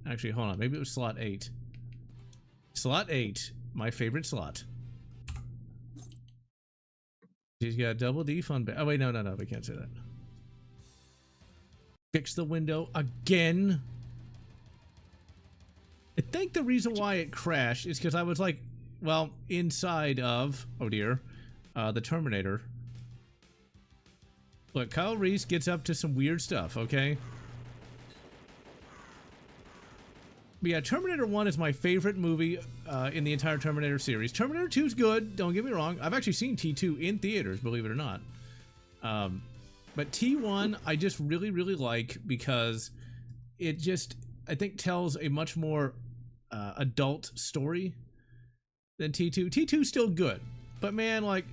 Actually, hold on. Maybe it was slot 8. Slot 8. My favorite slot. She's got double D fun. Oh, wait, no. We can't say that. Fix the window again. I think the reason why it crashed is because I was like, well, inside of, oh dear, the Terminator. Look, Kyle Reese gets up to some weird stuff, okay? But yeah, Terminator 1 is my favorite movie in the entire Terminator series. Terminator 2 is good, don't get me wrong. I've actually seen T2 in theaters, believe it or not. But T1 I just really, really like because it just, I think, tells a much more adult story than T2. T2's still good, but man, like,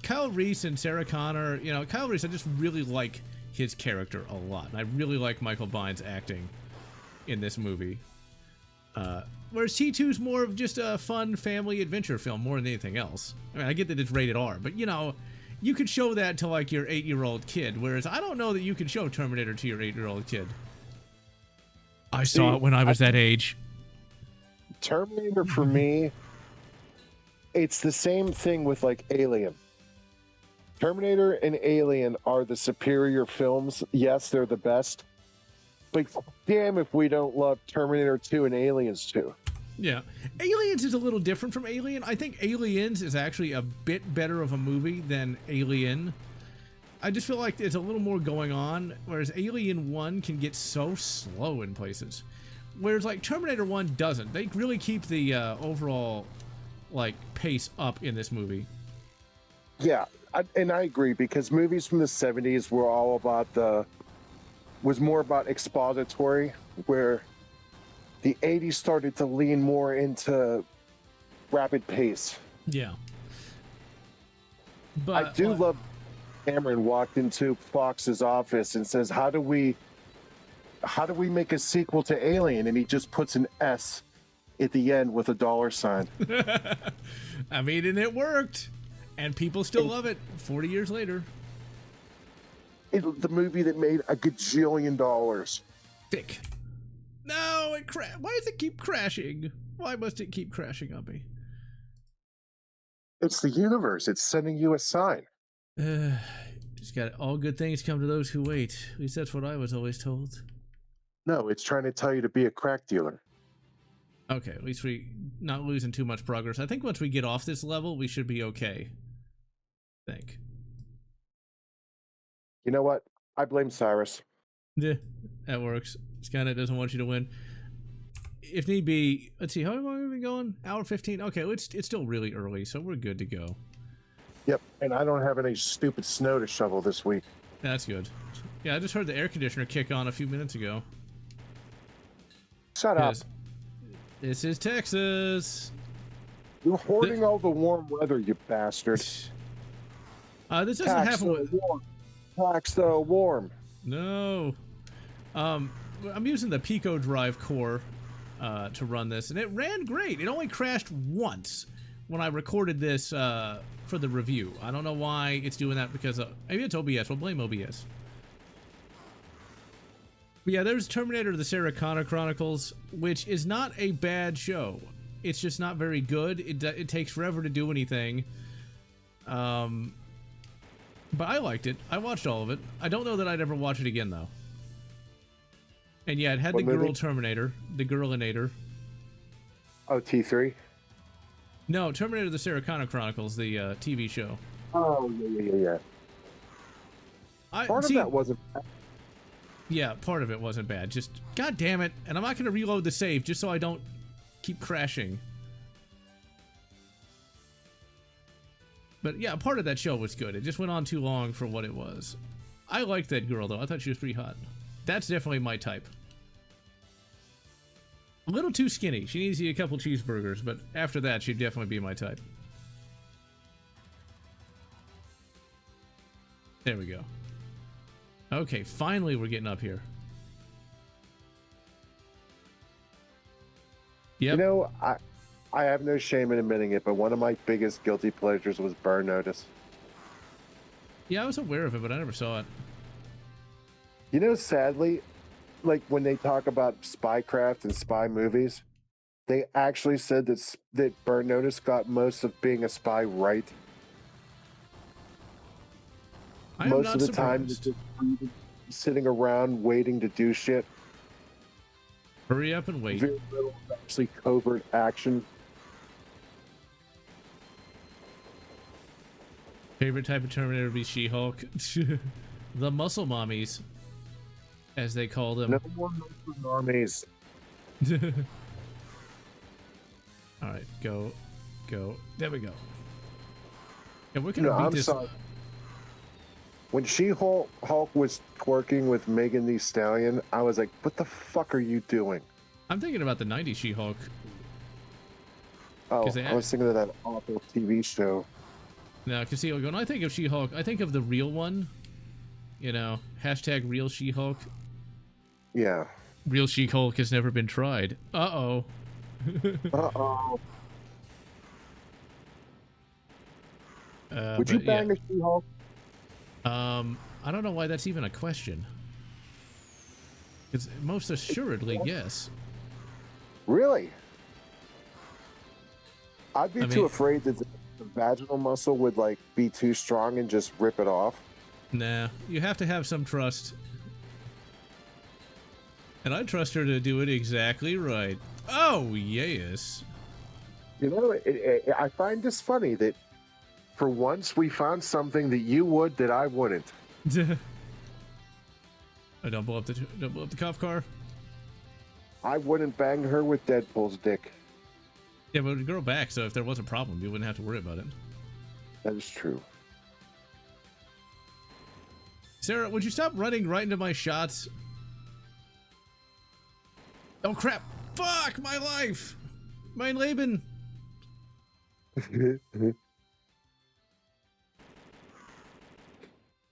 Kyle Reese and Sarah Connor, you know, Kyle Reese, I just really like his character a lot. And I really like Michael Biehn's acting in this movie. Whereas T2 is more of just a fun family adventure film more than anything else. I mean, I get that it's rated R, but you know, you could show that to like your 8-year-old kid, whereas I don't know that you can show Terminator to your 8-year-old kid. I saw it when I was that age. Terminator for me, it's the same thing with like Alien. Terminator and Alien are the superior films. Yes, they're the best. But damn if we don't love Terminator 2 and Aliens 2. Yeah. Aliens is a little different from Alien. I think Aliens is actually a bit better of a movie than Alien. I just feel like there's a little more going on, whereas Alien 1 can get so slow in places. Whereas like Terminator 1 doesn't. They really keep the overall like pace up in this movie. Yeah, and I agree, because movies from the 70s were all about was more about expository, where the 80s started to lean more into rapid pace. Yeah. But I do love Cameron walked into Fox's office and says, how do we make a sequel to Alien? And he just puts an S at the end with a dollar sign. I mean, and it worked. And people still love it 40 years later. The movie that made a gajillion dollars. Thick. No, why does it keep crashing? Why must it keep crashing on me? It's the universe. It's sending you a sign. Just got all good things come to those who wait. At least that's what I was always told. No, it's trying to tell you to be a crack dealer. Okay, at least we not losing too much progress. I think once we get off this level, we should be okay. I think. You know what? I blame Cyrus. Yeah, that works. Skynet doesn't want you to win. If need be, let's see, how long have we been going? Hour 15? Okay, it's still really early, so we're good to go. Yep, and I don't have any stupid snow to shovel this week. That's good. Yeah, I just heard the air conditioner kick on a few minutes ago. Shut up. This is Texas. You're hoarding all the warm weather, you bastard. This doesn't happen with... Tax the warm. No. I'm using the Pico Drive core to run this, and it ran great. It only crashed once when I recorded this for the review. I don't know why it's doing that, because maybe it's OBS. We'll blame OBS. But yeah, there's Terminator: The Sarah Connor Chronicles, which is not a bad show. It's just not very good. It takes forever to do anything. But I liked it. I watched all of it. I don't know that I'd ever watch it again, though. And yeah, it had the girl Terminator, the Girlinator. Oh, T3? No, Terminator: The Sarah Connor Chronicles, the TV show. Oh, yeah. Part of that wasn't bad. Yeah, part of it wasn't bad. Just, god damn it. And I'm not going to reload the save just so I don't keep crashing. But yeah, part of that show was good. It just went on too long for what it was. I liked that girl, though. I thought she was pretty hot. That's definitely my type. A little too skinny. She needs to eat a couple cheeseburgers, but after that, she'd definitely be my type. There we go. Okay, finally we're getting up here. Yep. You know, I have no shame in admitting it, but one of my biggest guilty pleasures was Burn Notice. Yeah, I was aware of it, but I never saw it. You know, sadly, like when they talk about spycraft and spy movies, they actually said that Burn Notice got most of being a spy right. Most of the time, it's just sitting around waiting to do shit. Hurry up and wait. Very little actually covert action. Favorite type of Terminator would be She-Hulk. The muscle mommies, as they call them. No more muscle armies. Alright, go. There we go. And we're gonna beat this. Sorry. When She-Hulk was twerking with Megan Thee Stallion, I was like, what the fuck are you doing? I'm thinking about the 90s She-Hulk. Oh, I was thinking of that awful TV show. No, because see, when I think of She-Hulk, I think of the real one. You know, hashtag real She-Hulk. Yeah. Real She-Hulk has never been tried. Uh-oh. Uh-oh. Would you bang a She-Hulk? I don't know why that's even a question. It's most assuredly yes. Really? I'd be too afraid that the vaginal muscle would like be too strong and just rip it off. Nah, you have to have some trust. And I trust her to do it exactly right. Oh, yes. You know, I find this funny that for once we found something that you would that I wouldn't. Oh, don't blow up the cop car. I wouldn't bang her with Deadpool's dick. Yeah, but it would grow back, so if there was a problem, you wouldn't have to worry about it. That is true. Sarah, would you stop running right into my shots? Oh crap! Fuck my life! Mein Leben!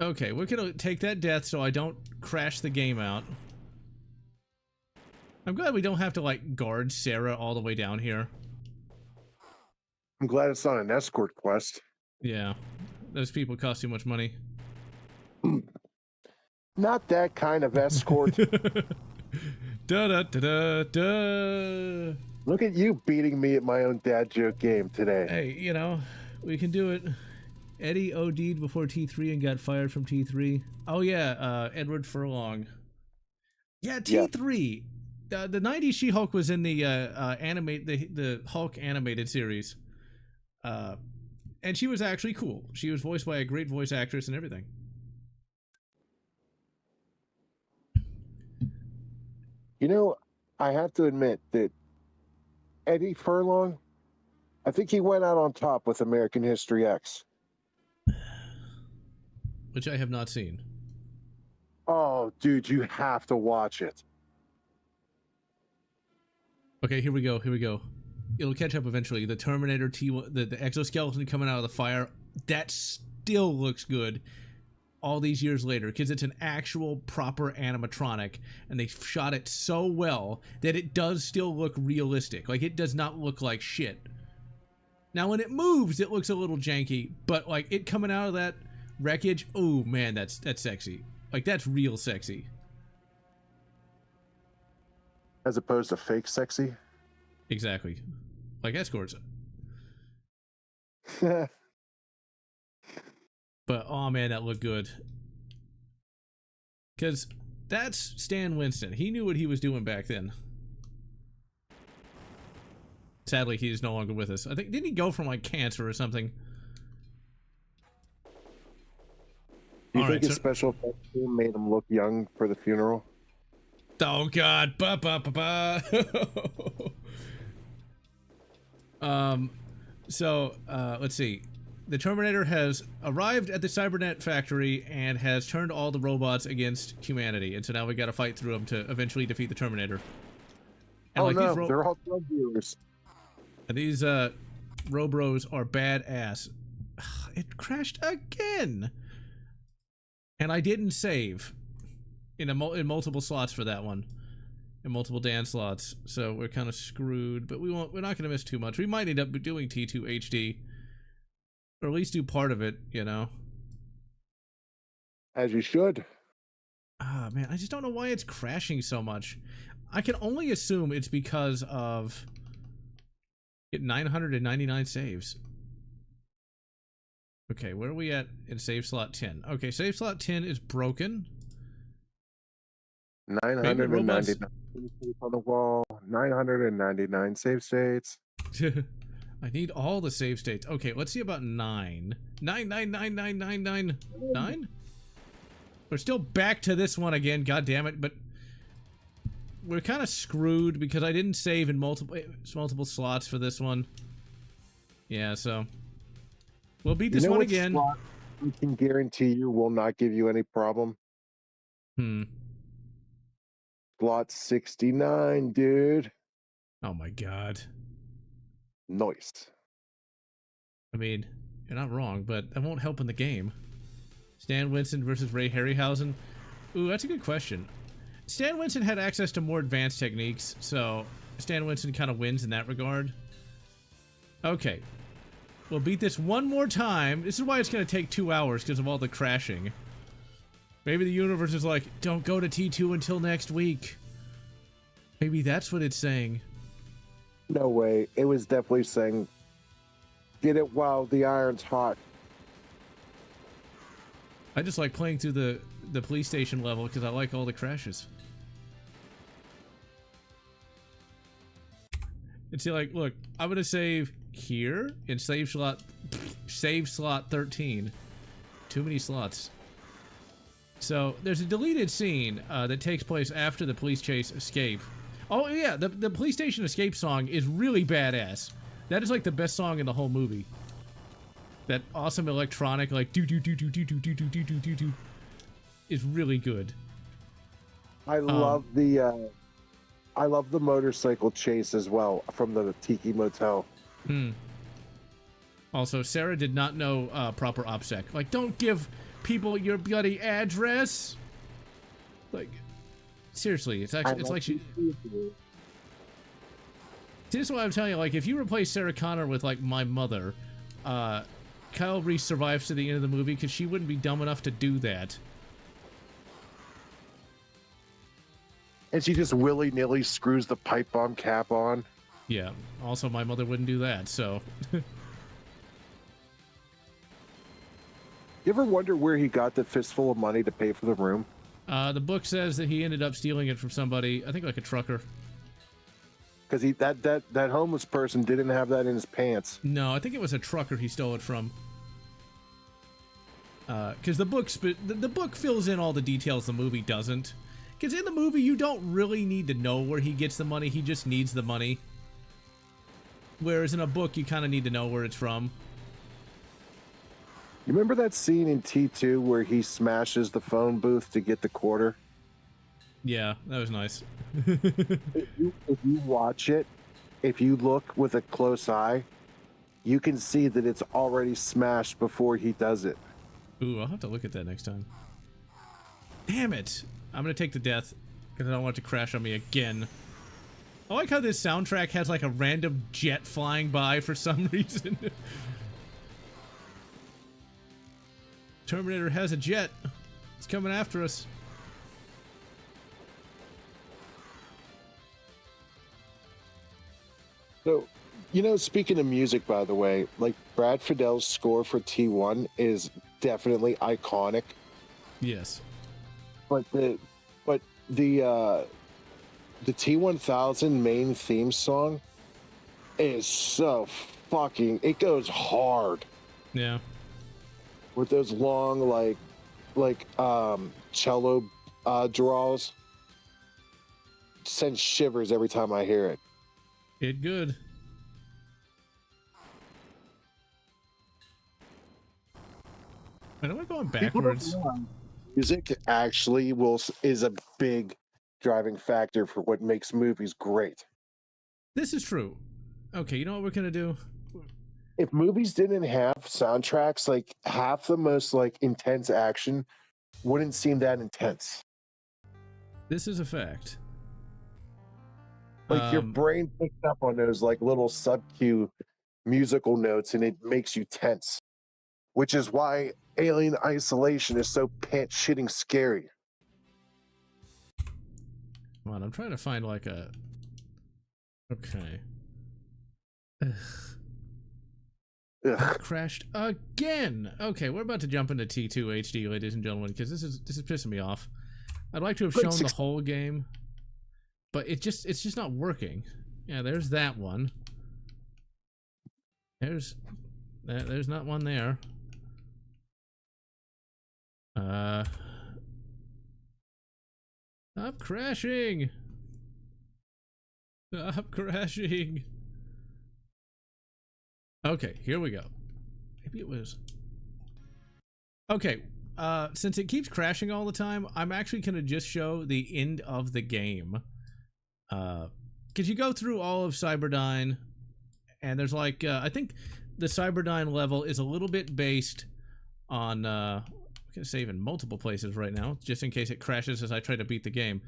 Okay, we're gonna take that death so I don't crash the game out. I'm glad we don't have to, like, guard Sarah all the way down here. I'm glad it's not an escort quest. Yeah, those people cost too much money. Not that kind of escort. Da da da da da. Look at you beating me at my own dad joke game today. Hey, you know, we can do it. Eddie OD'd before T3 and got fired from T3. Oh yeah, Edward Furlong. Yeah, T3. Yeah. The 90s She-Hulk was in the the Hulk animated series. And she was actually cool. She was voiced by a great voice actress and everything. You know, I have to admit that Eddie Furlong, I think he went out on top with American History X. Which I have not seen. Oh, dude, you have to watch it. Okay, here we go. Here we go. It'll catch up eventually. The Terminator the exoskeleton coming out of the fire, that still looks good all these years later because it's an actual proper animatronic and they shot it so well that it does still look realistic. Like, it does not look like shit. Now when it moves it looks a little janky, but like it coming out of that wreckage, oh man, that's sexy. Like, that's real sexy. As opposed to fake sexy. Exactly. Like escorts. But, oh man, that looked good. Because that's Stan Winston. He knew what he was doing back then. Sadly, he is no longer with us. I think, didn't he go from, like, cancer or something? Do you think his special effects team made him look young for the funeral? Oh, God. Ba, ba, ba, ba. Let's see. The Terminator has arrived at the Cybernet factory and has turned all the robots against humanity. And so now we got to fight through them to eventually defeat the Terminator. And oh, like, no, they're all drug dealers. And these Robros are badass. It crashed again. And I didn't save in multiple slots for that one. In multiple Dan slots. So we're kind of screwed, but we're not going to miss too much. We might end up doing T2 HD. Or at least do part of it, you know? As you should. Ah, man, I just don't know why it's crashing so much. I can only assume it's because of 999 saves. Okay, where are we at in save slot 10? Okay, save slot 10 is broken. 999 on the wall. 999 save states. I need all the save states. Okay, let's see about 9. 9. We're still back to this one again, god damn it, but we're kind of screwed because I didn't save in multiple slots for this one. Yeah, so we'll beat this one again. Slot we can guarantee you will not give you any problem. Slot 69, dude. Oh my god. Nice. I mean, you're not wrong, but that won't help in the game. Stan Winston versus Ray Harryhausen. Ooh, that's a good question. Stan Winston had access to more advanced techniques, so Stan Winston kind of wins in that regard. Okay. We'll beat this one more time. This is why it's going to take 2 hours, because of all the crashing. Maybe the universe is like, don't go to T2 until next week. Maybe that's what it's saying. No way. It was definitely saying, get it while the iron's hot. I just like playing through the police station level because I like all the crashes. And see, like, look, I'm gonna save here in save slot 13. Too many slots. So there's a deleted scene that takes place after the police chase escape. Oh yeah, the police station escape song is really badass. That is like the best song in the whole movie. That awesome electronic, like do do do do do do do do do do do do, is really good. I love the motorcycle chase as well from the Tiki Motel. Also, Sarah did not know proper OPSEC. Like, don't give people your bloody address. Like, seriously, it's actually, it's like she. See, this is what I'm telling you. Like, if you replace Sarah Connor with like my mother, Kyle Reese survives to the end of the movie because she wouldn't be dumb enough to do that. And she just willy-nilly screws the pipe bomb cap on. Yeah. Also, my mother wouldn't do that, so. You ever wonder where he got the fistful of money to pay for the room? The book says that he ended up stealing it from somebody, I think like a trucker. Because that homeless person didn't have that in his pants. No, I think it was a trucker he stole it from. Because the book fills in all the details the movie doesn't. Because in the movie, you don't really need to know where he gets the money. He just needs the money. Whereas in a book, you kind of need to know where it's from. You remember that scene in T2 where he smashes the phone booth to get the quarter? Yeah, that was nice. If you watch it, if you look with a close eye, you can see that it's already smashed before he does it. Ooh, I'll have to look at that next time. Damn it! I'm gonna take the death because I don't want it to crash on me again. I like how this soundtrack has like a random jet flying by for some reason. Terminator has a jet. It's coming after us. So, speaking of music, by the way, like Brad Fiddel's score for T1 is definitely iconic. Yes. But the T1000 main theme song is so it goes hard. Yeah. With those long like cello draws. Sends shivers every time I hear it. It good. Why am I going backwards? Music actually is a big driving factor for what makes movies great. This is true. Okay, you know what we're gonna do? If movies didn't have soundtracks, like half the most like intense action wouldn't seem that intense. This is a fact. Like your brain picks up on those like little sub-cue musical notes and it makes you tense. Which is why Alien Isolation is so pants-shitting scary. Come on, I'm trying to find like a... Okay. Ugh. Crashed again! Okay, we're about to jump into T2 HD, ladies and gentlemen, because this is pissing me off. I'd like to have shown the whole game, but it's just not working. Yeah, there's that one. There's not one there. Stop crashing! Stop crashing! Okay, here we go. Maybe it was... Okay, since it keeps crashing all the time, I'm actually gonna just show the end of the game. Because you go through all of Cyberdyne, and there's like, I think the Cyberdyne level is a little bit based on, I'm gonna save in multiple places right now, just in case it crashes as I try to beat the game.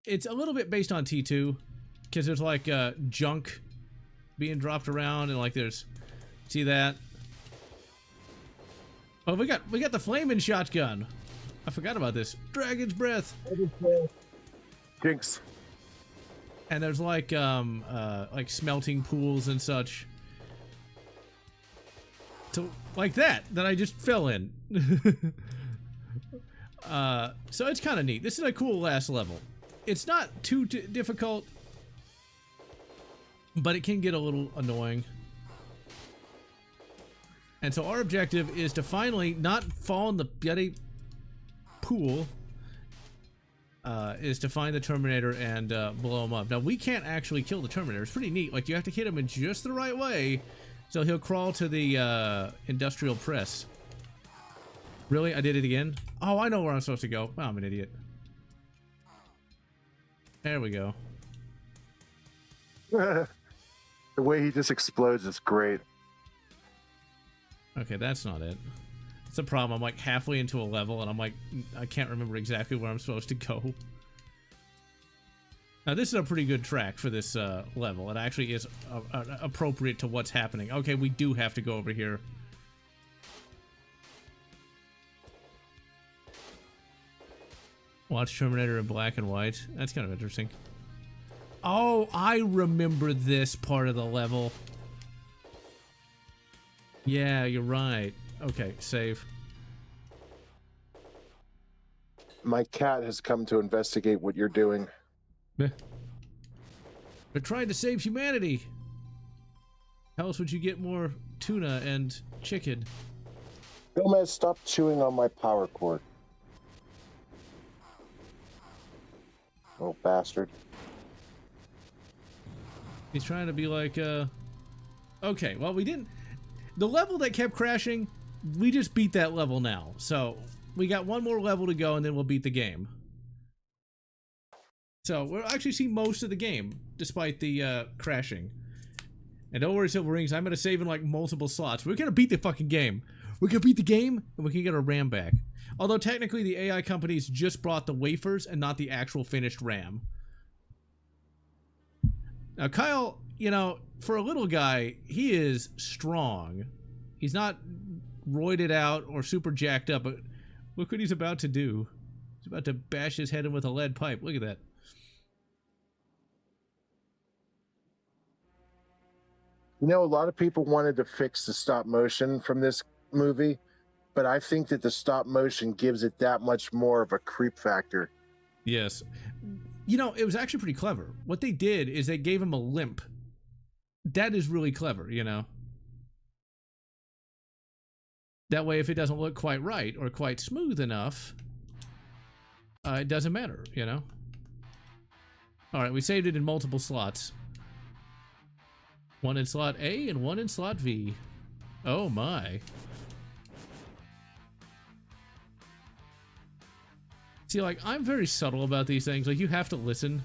It's a little bit based on T2, because there's like junk being dropped around, and like there's, see that? Oh, we got the flaming shotgun. I forgot about this. Dragon's breath. Jinx. And there's like smelting pools and such. So like that I just fell in. So it's kind of neat. This is a cool last level. It's not too difficult, but it can get a little annoying. And so our objective is to finally not fall in the bloody pool is to find the Terminator and blow him up. Now, we can't actually kill the Terminator. It's pretty neat. Like, you have to hit him in just the right way, so he'll crawl to the industrial press. Really? I did it again? Oh, I know where I'm supposed to go. Oh, I'm an idiot. There we go. The way he just explodes is great. Okay, that's not it. It's a problem. I'm like halfway into a level, and I'm like, I can't remember exactly where I'm supposed to go. Now, this is a pretty good track for this level. It actually is appropriate to what's happening. Okay, we do have to go over here. Watch Terminator in black and white. That's kind of interesting. Oh, I remember this part of the level. Yeah, you're right. Okay, save. My cat has come to investigate what you're doing. We're trying to save humanity. How else would you get more tuna and chicken? Gomez, stop chewing on my power cord. Oh, bastard. He's trying to be like, okay, well, we didn't... The level that kept crashing, we just beat that level now. So, we got one more level to go, and then we'll beat the game. So, we'll actually see most of the game, despite the, crashing. And don't worry, Silver Rings, I'm gonna save in, like, multiple slots. We're gonna beat the fucking game. We're gonna beat the game, and we can get our RAM back. Although, technically, the AI companies just brought the wafers and not the actual finished RAM. Now, Kyle, you know, for a little guy, he is strong. He's not roided out or super jacked up, but look what he's about to do. He's about to bash his head in with a lead pipe. Look at that. You know, a lot of people wanted to fix the stop motion from this movie, but I think that the stop motion gives it that much more of a creep factor. Yes. You know, it was actually pretty clever. What they did is they gave him a limp. That is really clever, you know? That way, if it doesn't look quite right or quite smooth enough, it doesn't matter, you know? Alright, we saved it in multiple slots. One in slot A and one in slot V. Oh my. See, like, I'm very subtle about these things. Like, you have to listen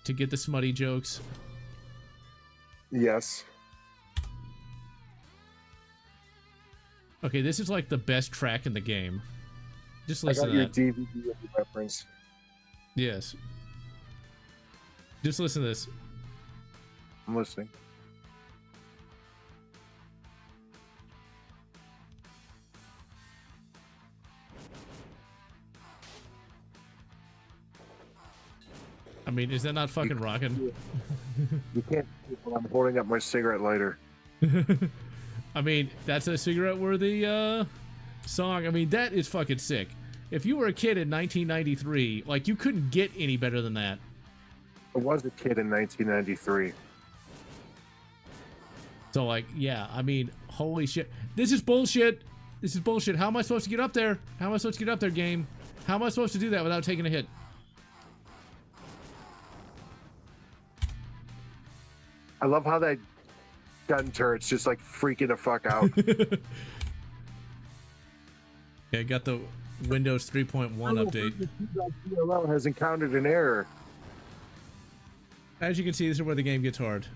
to get the smutty jokes. Yes. Okay, this is like the best track in the game. Just listen I got to your that. DVD reference. Yes. Just listen to this. I'm listening. I mean, is that not fucking rocking? You can't see it while I'm holding up my cigarette lighter. I mean, that's a cigarette-worthy song. I mean, that is fucking sick. If you were a kid in 1993, like, you couldn't get any better than that. I was a kid in 1993. So, like, yeah, I mean, holy shit. This is bullshit. This is bullshit. How am I supposed to get up there? How am I supposed to get up there, game? How am I supposed to do that without taking a hit? I love how that gun turret's just like freaking the fuck out. Yeah, I got the Windows 3.1 update. DLL has encountered an error. As you can see, this is where the game gets hard.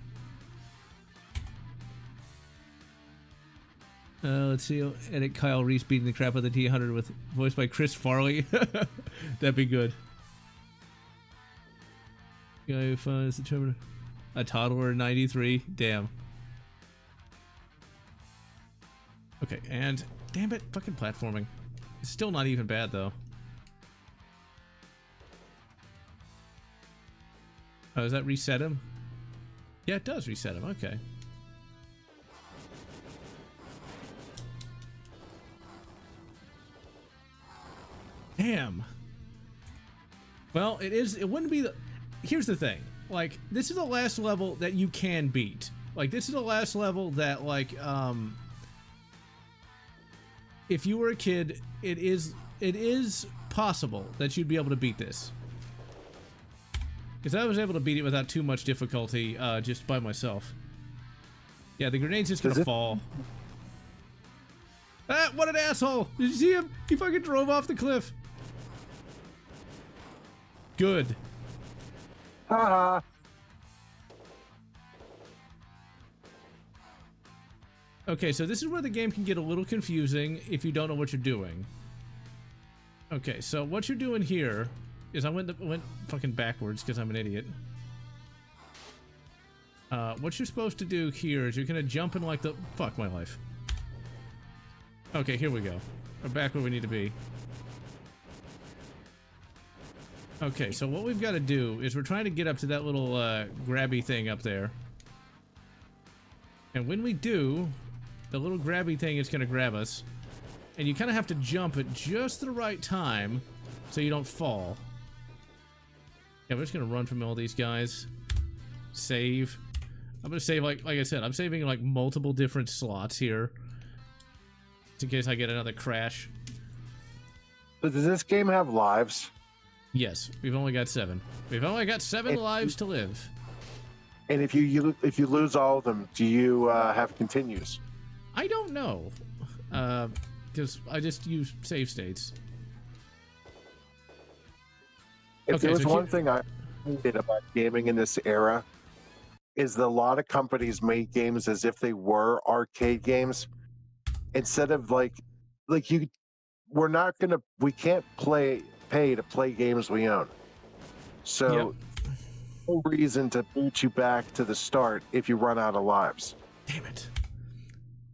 Let's see. I'll edit Kyle Reese beating the crap out of the T-100 with voiced by Chris Farley. That'd be good. Guy who finds the Terminator. A toddler in 93. Damn. Okay, and damn it, fucking platforming. It's still not even bad though. Oh, does that reset him? Yeah, it does reset him. Okay. Damn. Well, it wouldn't be the... Here's the thing. Like, this is the last level that you can beat. Like, this is the last level that, like, if you were a kid, it is possible that you'd be able to beat this. Because I was able to beat it without too much difficulty, just by myself. Yeah, the grenade's just gonna fall. Ah, what an asshole! Did you see him? He fucking drove off the cliff. Good. Haha. Okay, so this is where the game can get a little confusing if you don't know what you're doing. Okay, so what you're doing here is I went fucking backwards because I'm an idiot. What you're supposed to do here is you're gonna jump in like the... Fuck my life. Okay, here we go. We're back where we need to be. Okay, so what we've got to do is we're trying to get up to that little grabby thing up there. And when we do, the little grabby thing is going to grab us. And you kind of have to jump at just the right time so you don't fall. Yeah, we're just going to run from all these guys. Save. I'm going to save, like I said, I'm saving like multiple different slots here. In case I get another crash. But does this game have lives? Yes, we've only got 7. We've only got 7 lives to live. And if you lose all of them, do you have continues? I don't know, because I just use save states. If Okay, there was so one thing I hated about gaming in this era, is that a lot of companies made games as if they were arcade games, instead of we can't pay to play games we own. So, no reason to boot you back to the start if you run out of lives. Damn it.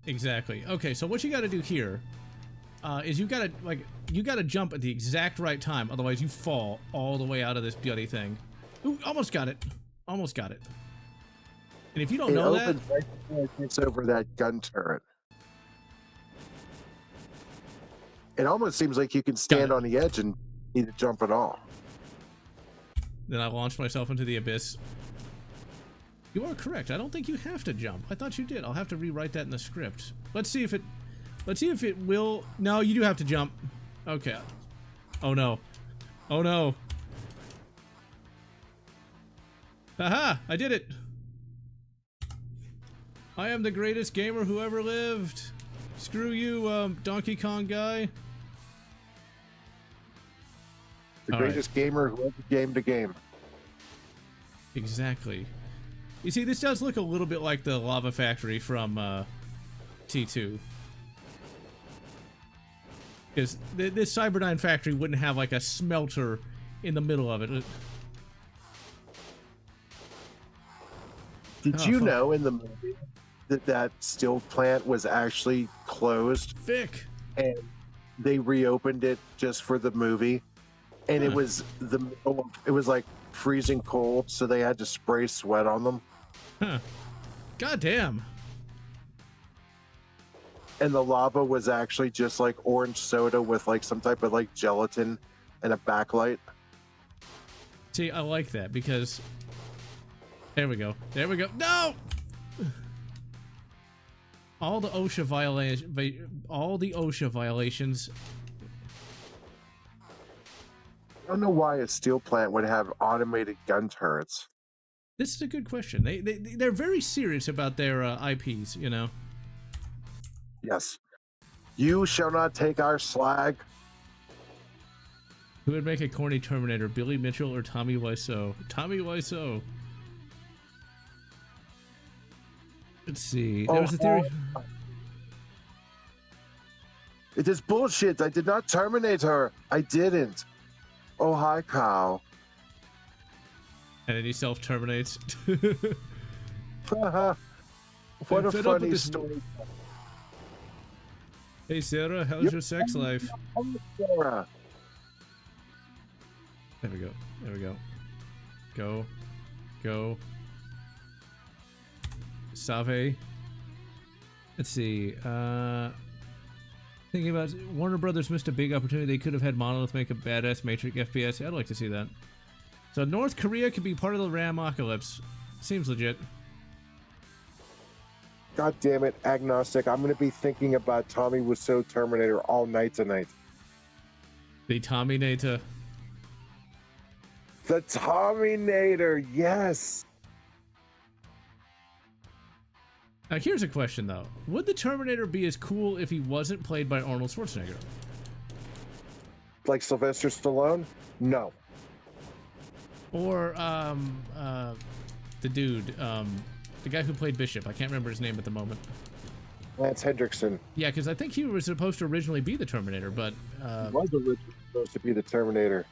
Exactly. Okay, so what you got to do here is you got to jump at the exact right time, otherwise you fall all the way out of this bloody thing. Ooh, almost got it. Almost got it. And if you don't know that, right before it gets over that gun turret. It almost seems like you can stand on the edge and need to jump at all. Then I launched myself into the abyss. You are correct. I don't think you have to jump. I thought you did. I'll have to rewrite that in the script. Let's see if it will. No, you do have to jump. Okay. Oh no. Oh no. Aha! I did it. I am the greatest gamer who ever lived. Screw you, Donkey Kong guy. The greatest gamer who ever gamed a game. Exactly. You see, this does look a little bit like the lava factory from T2. Because this Cyberdyne factory wouldn't have like a smelter in the middle of it. Did you know in the movie that steel plant was actually closed? Vic. And they reopened it just for the movie. And it was it was like freezing cold, so they had to spray sweat on them. Huh. God damn. And the lava was actually just like orange soda with like some type of like gelatin and a backlight. See, I like that because there we go. There we go. No! All the OSHA violations. I don't know why a steel plant would have automated gun turrets. This is a good question. They're very serious about their IPs, you know. Yes. You shall not take our slag. Who would make a corny Terminator, Billy Mitchell or Tommy Wiseau? Tommy Wiseau. Let's see. There was a theory. It is bullshit. I did not terminate her. I didn't. Oh, hi, Kyle. And then he self-terminates. What a funny story. Hey, Sarah, how's your sex life? Sarah. There we go. There we go. Go. Go. Save. Let's see. Thinking about Warner Brothers missed a big opportunity. They could have had Monolith make a badass Matrix FPS. I'd like to see that. So North Korea could be part of the Ram-ocalypse. Seems legit. God damn it, agnostic. I'm going to be thinking about Tommy Wiseau Terminator all night tonight. The Terminator. The Terminator, yes. Now, here's a question, though. Would the Terminator be as cool if he wasn't played by Arnold Schwarzenegger? Like Sylvester Stallone? No. Or, the dude, the guy who played Bishop. I can't remember his name at the moment. Lance Hendrickson. Yeah, because I think he was supposed to originally be the Terminator, but... He was originally supposed to be the Terminator.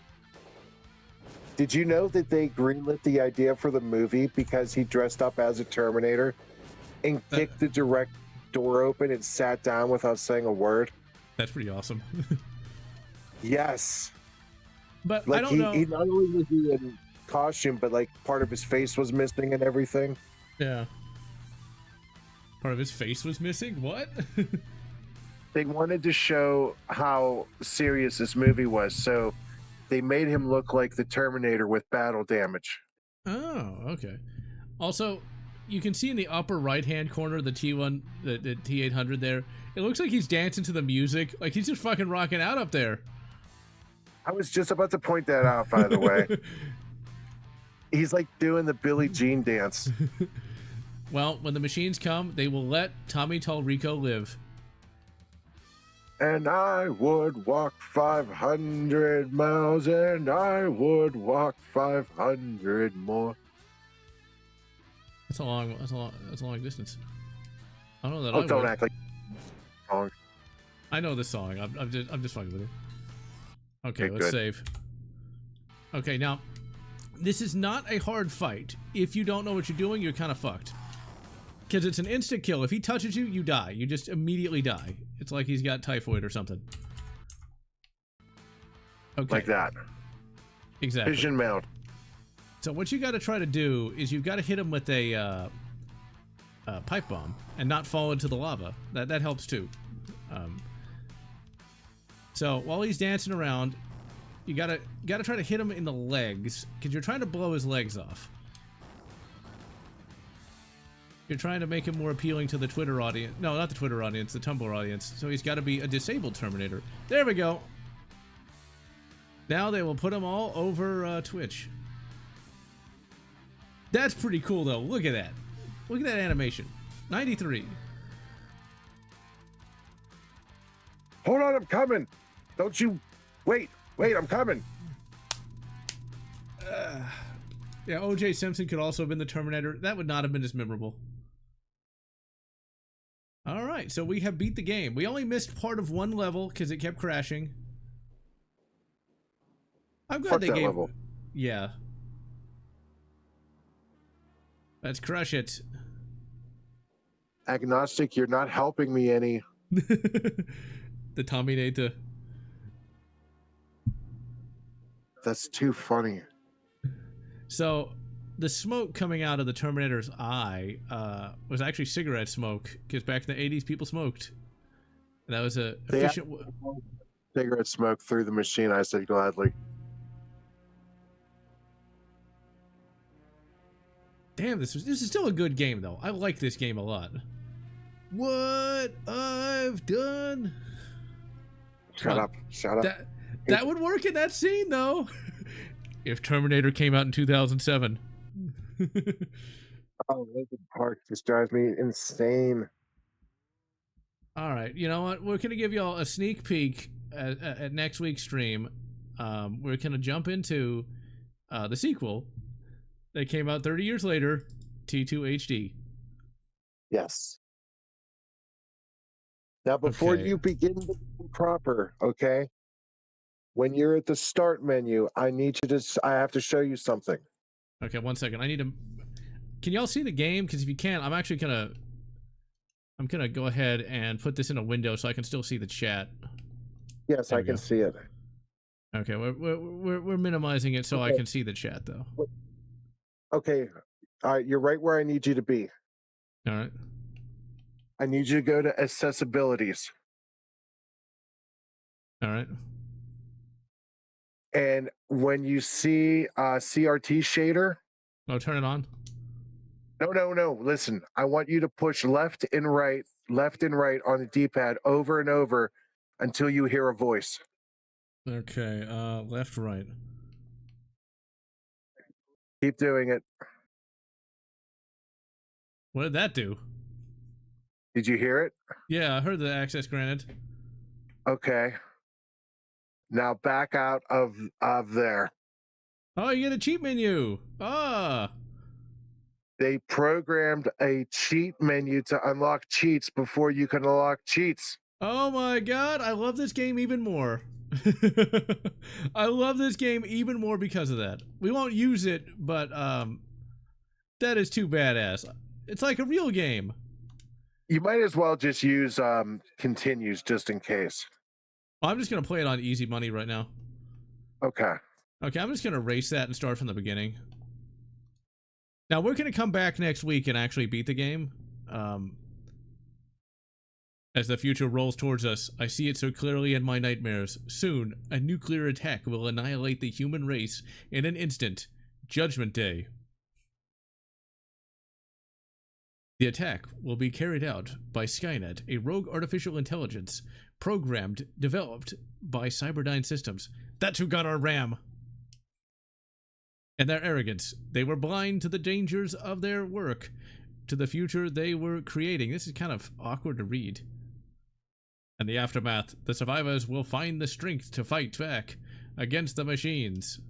Did you know that they greenlit the idea for the movie because he dressed up as a Terminator and kicked the direct door open and sat down without saying a word? That's pretty awesome. Yes. But like I don't know. He not only was he in costume, but like part of his face was missing and everything. Yeah. Part of his face was missing? What? They wanted to show how serious this movie was, so they made him look like the Terminator with battle damage. Oh, okay. Also, you can see in the upper right-hand corner the T1, the T800 there. It looks like he's dancing to the music. Like he's just fucking rocking out up there. I was just about to point that out, by the way. He's like doing the Billie Jean dance. Well, when the machines come, they will let Tommy Tallrico live. And I would walk 500 miles, and I would walk 500 more. That's a long distance. I don't know that. Oh, don't act like wrong. I know this song. I'm just fucking with you. Okay, let's good. save. Okay, now this is not a hard fight. If you don't know what you're doing, you're kind of fucked. Because it's an instant kill. If he touches you, you die. You just immediately die. It's like he's got typhoid or something. Okay. Like that. Exactly. Vision mount. So what you got to try to do is you've got to hit him with a pipe bomb and not fall into the lava. That helps too. So while he's dancing around, you gotta try to hit him in the legs because you're trying to blow his legs off. You're trying to make him more appealing to the Twitter audience. No, not the Twitter audience, the Tumblr audience. So he's got to be a disabled Terminator. There we go. Now they will put him all over Twitch. That's pretty cool, though. Look at that. Look at that animation. 93. Hold on, I'm coming. Don't you... Wait, I'm coming. Yeah, O.J. Simpson could also have been the Terminator. That would not have been as memorable. All right, so we have beat the game. We only missed part of one level because it kept crashing. I'm glad they gave... level. Yeah. Let's crush it. Agnostic, you're not helping me any. The Terminator. That's too funny. So, the smoke coming out of the Terminator's eye was actually cigarette smoke, because back in the 80s, people smoked. And that was a efficient... Cigarette smoke through the machine, I said gladly. Damn, this is still a good game, though. I like this game a lot. What I've done... Shut up. That would work in that scene, though. If Terminator came out in 2007. Oh, Linkin Park just drives me insane. All right, you know what? We're gonna give y'all a sneak peek at next week's stream. We're gonna jump into the sequel that came out 30 years later, T2 HD. Yes. Now, before you begin the proper, okay? When you're at the start menu, I have to show you something. Okay, 1 second. I need to... Can y'all see the game? Because if you can't, I'm actually gonna... I'm gonna go ahead and put this in a window so I can still see the chat. Yes, I can see it. Okay, we're minimizing it so I can see the chat, though. Okay, all right, you're right where I need you to be. All right. I need you to go to accessibilities. All right. And when you see CRT shader... Oh, turn it on. No, no, no. Listen, I want you to push left and right on the D-pad over and over until you hear a voice. Okay, left, right. Keep doing it. What did that do? Did you hear it? Yeah, I heard the access granted. Okay. Now back out of there. Oh, you get a cheat menu. Ah. They programmed a cheat menu to unlock cheats before you can unlock cheats. Oh my god, I love this game even more. I love this game even more because of that. We won't use it, but that is too badass. It's like a real game. You might as well just use continues just in case. I'm just gonna play it on easy money right now. Okay. Okay, I'm just gonna erase that and start from the beginning. Now we're gonna come back next week and actually beat the game. As the future rolls towards us, I see it so clearly in my nightmares. Soon, a nuclear attack will annihilate the human race in an instant. Judgment Day. The attack will be carried out by Skynet, a rogue artificial intelligence developed by Cyberdyne Systems. That's who got our RAM. And their arrogance. They were blind to the dangers of their work, to the future they were creating. This is kind of awkward to read. And the aftermath, the survivors will find the strength to fight back against the machines.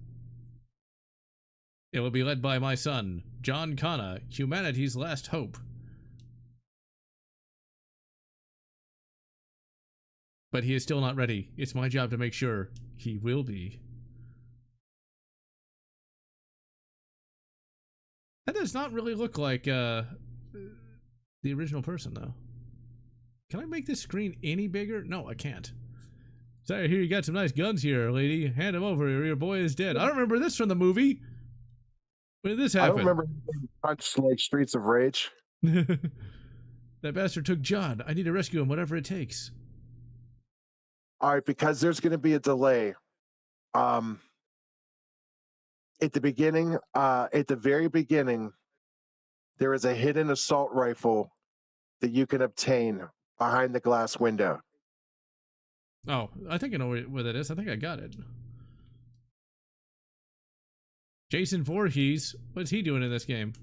It will be led by my son, John Connor, humanity's last hope. But he is still not ready. It's my job to make sure he will be. That does not really look like the original person, though. Can I make this screen any bigger? No, I can't. Sorry, I hear you got some nice guns here, lady. Hand them over, or your boy is dead. I don't remember this from the movie. When did this happen? I don't remember punched like Streets of Rage. That bastard took John. I need to rescue him, whatever it takes. All right, because there's going to be a delay. At the beginning, at the very beginning, there is a hidden assault rifle that you can obtain behind the glass window. Oh, I think I know where that is. I think I got it. Jason Voorhees. What's he doing in this game?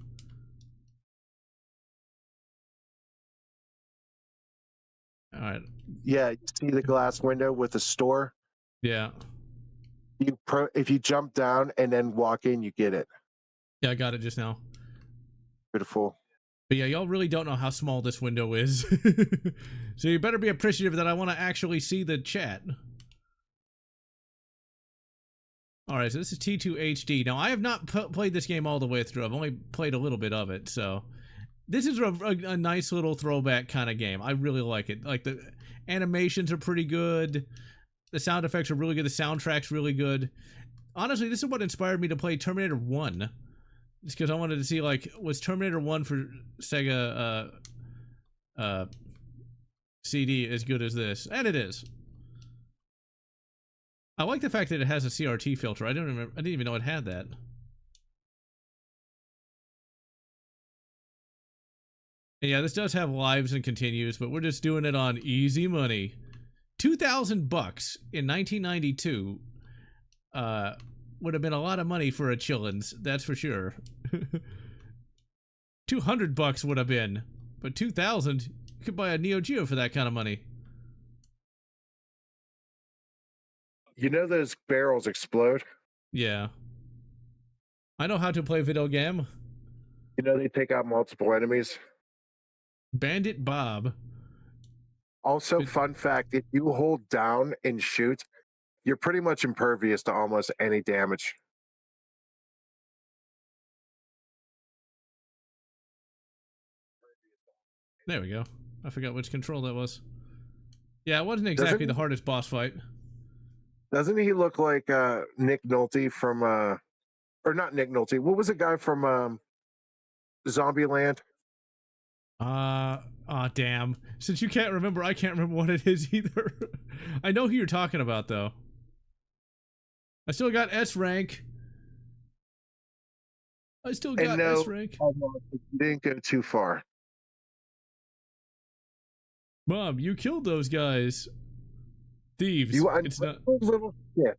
All right. Yeah, you see the glass window with the store? Yeah. If you jump down and then walk in, you get it. Yeah, I got it just now. Beautiful. But yeah, y'all really don't know how small this window is. So you better be appreciative that I want to actually see the chat. Alright, so this is T2 HD. Now, I have not played this game all the way through. I've only played a little bit of it, so... This is a nice little throwback kind of game. I really like it. Like, the animations are pretty good. The sound effects are really good. The soundtrack's really good. Honestly, this is what inspired me to play Terminator 1. Just because I wanted to see, like, was Terminator 1 for Sega CD as good as this? And it is. I like the fact that it has a CRT filter. I didn't even know it had that. And yeah, this does have lives and continues, but we're just doing it on easy money. $2,000 in 1992 would have been a lot of money for a chillins, that's for sure. $200 would have been, but 2,000, you could buy a Neo Geo for that kind of money. You know those barrels explode? Yeah. I know how to play video game. You know they take out multiple enemies? Bandit Bob. Also, fun fact, if you hold down and shoot, you're pretty much impervious to almost any damage. There we go. I forgot which control that was. Yeah, it wasn't exactly the hardest boss fight. Doesn't he look like Nick Nolte from or not Nick Nolte? What was the guy from Zombieland? Damn. Since you can't remember, I can't remember what it is either. I know who you're talking about, though. I still got S rank. I still And got no, S rank. you didn't go too far. Mom, you killed those guys. Thieves. You It's not. little shit.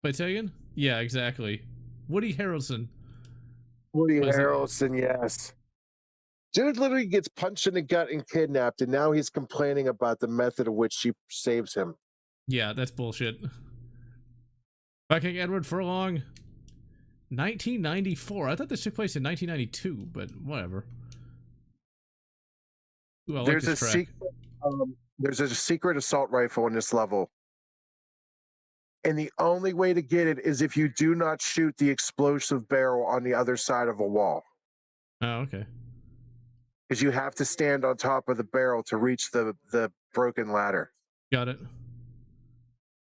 Wait, say again? Yeah, exactly. Woody Harrelson. Woody Was it? Harrelson, yes. Dude literally gets punched in the gut and kidnapped, and now he's complaining about the method of which she saves him. Yeah, that's bullshit. Fucking Edward Furlong. 1994. I thought this took place in 1992, but whatever. Ooh, I like There's this a track. there's a secret assault rifle in this level. And the only way to get it is if you do not shoot the explosive barrel on the other side of a wall. Oh, okay. Because you have to stand on top of the barrel to reach the broken ladder. Got it.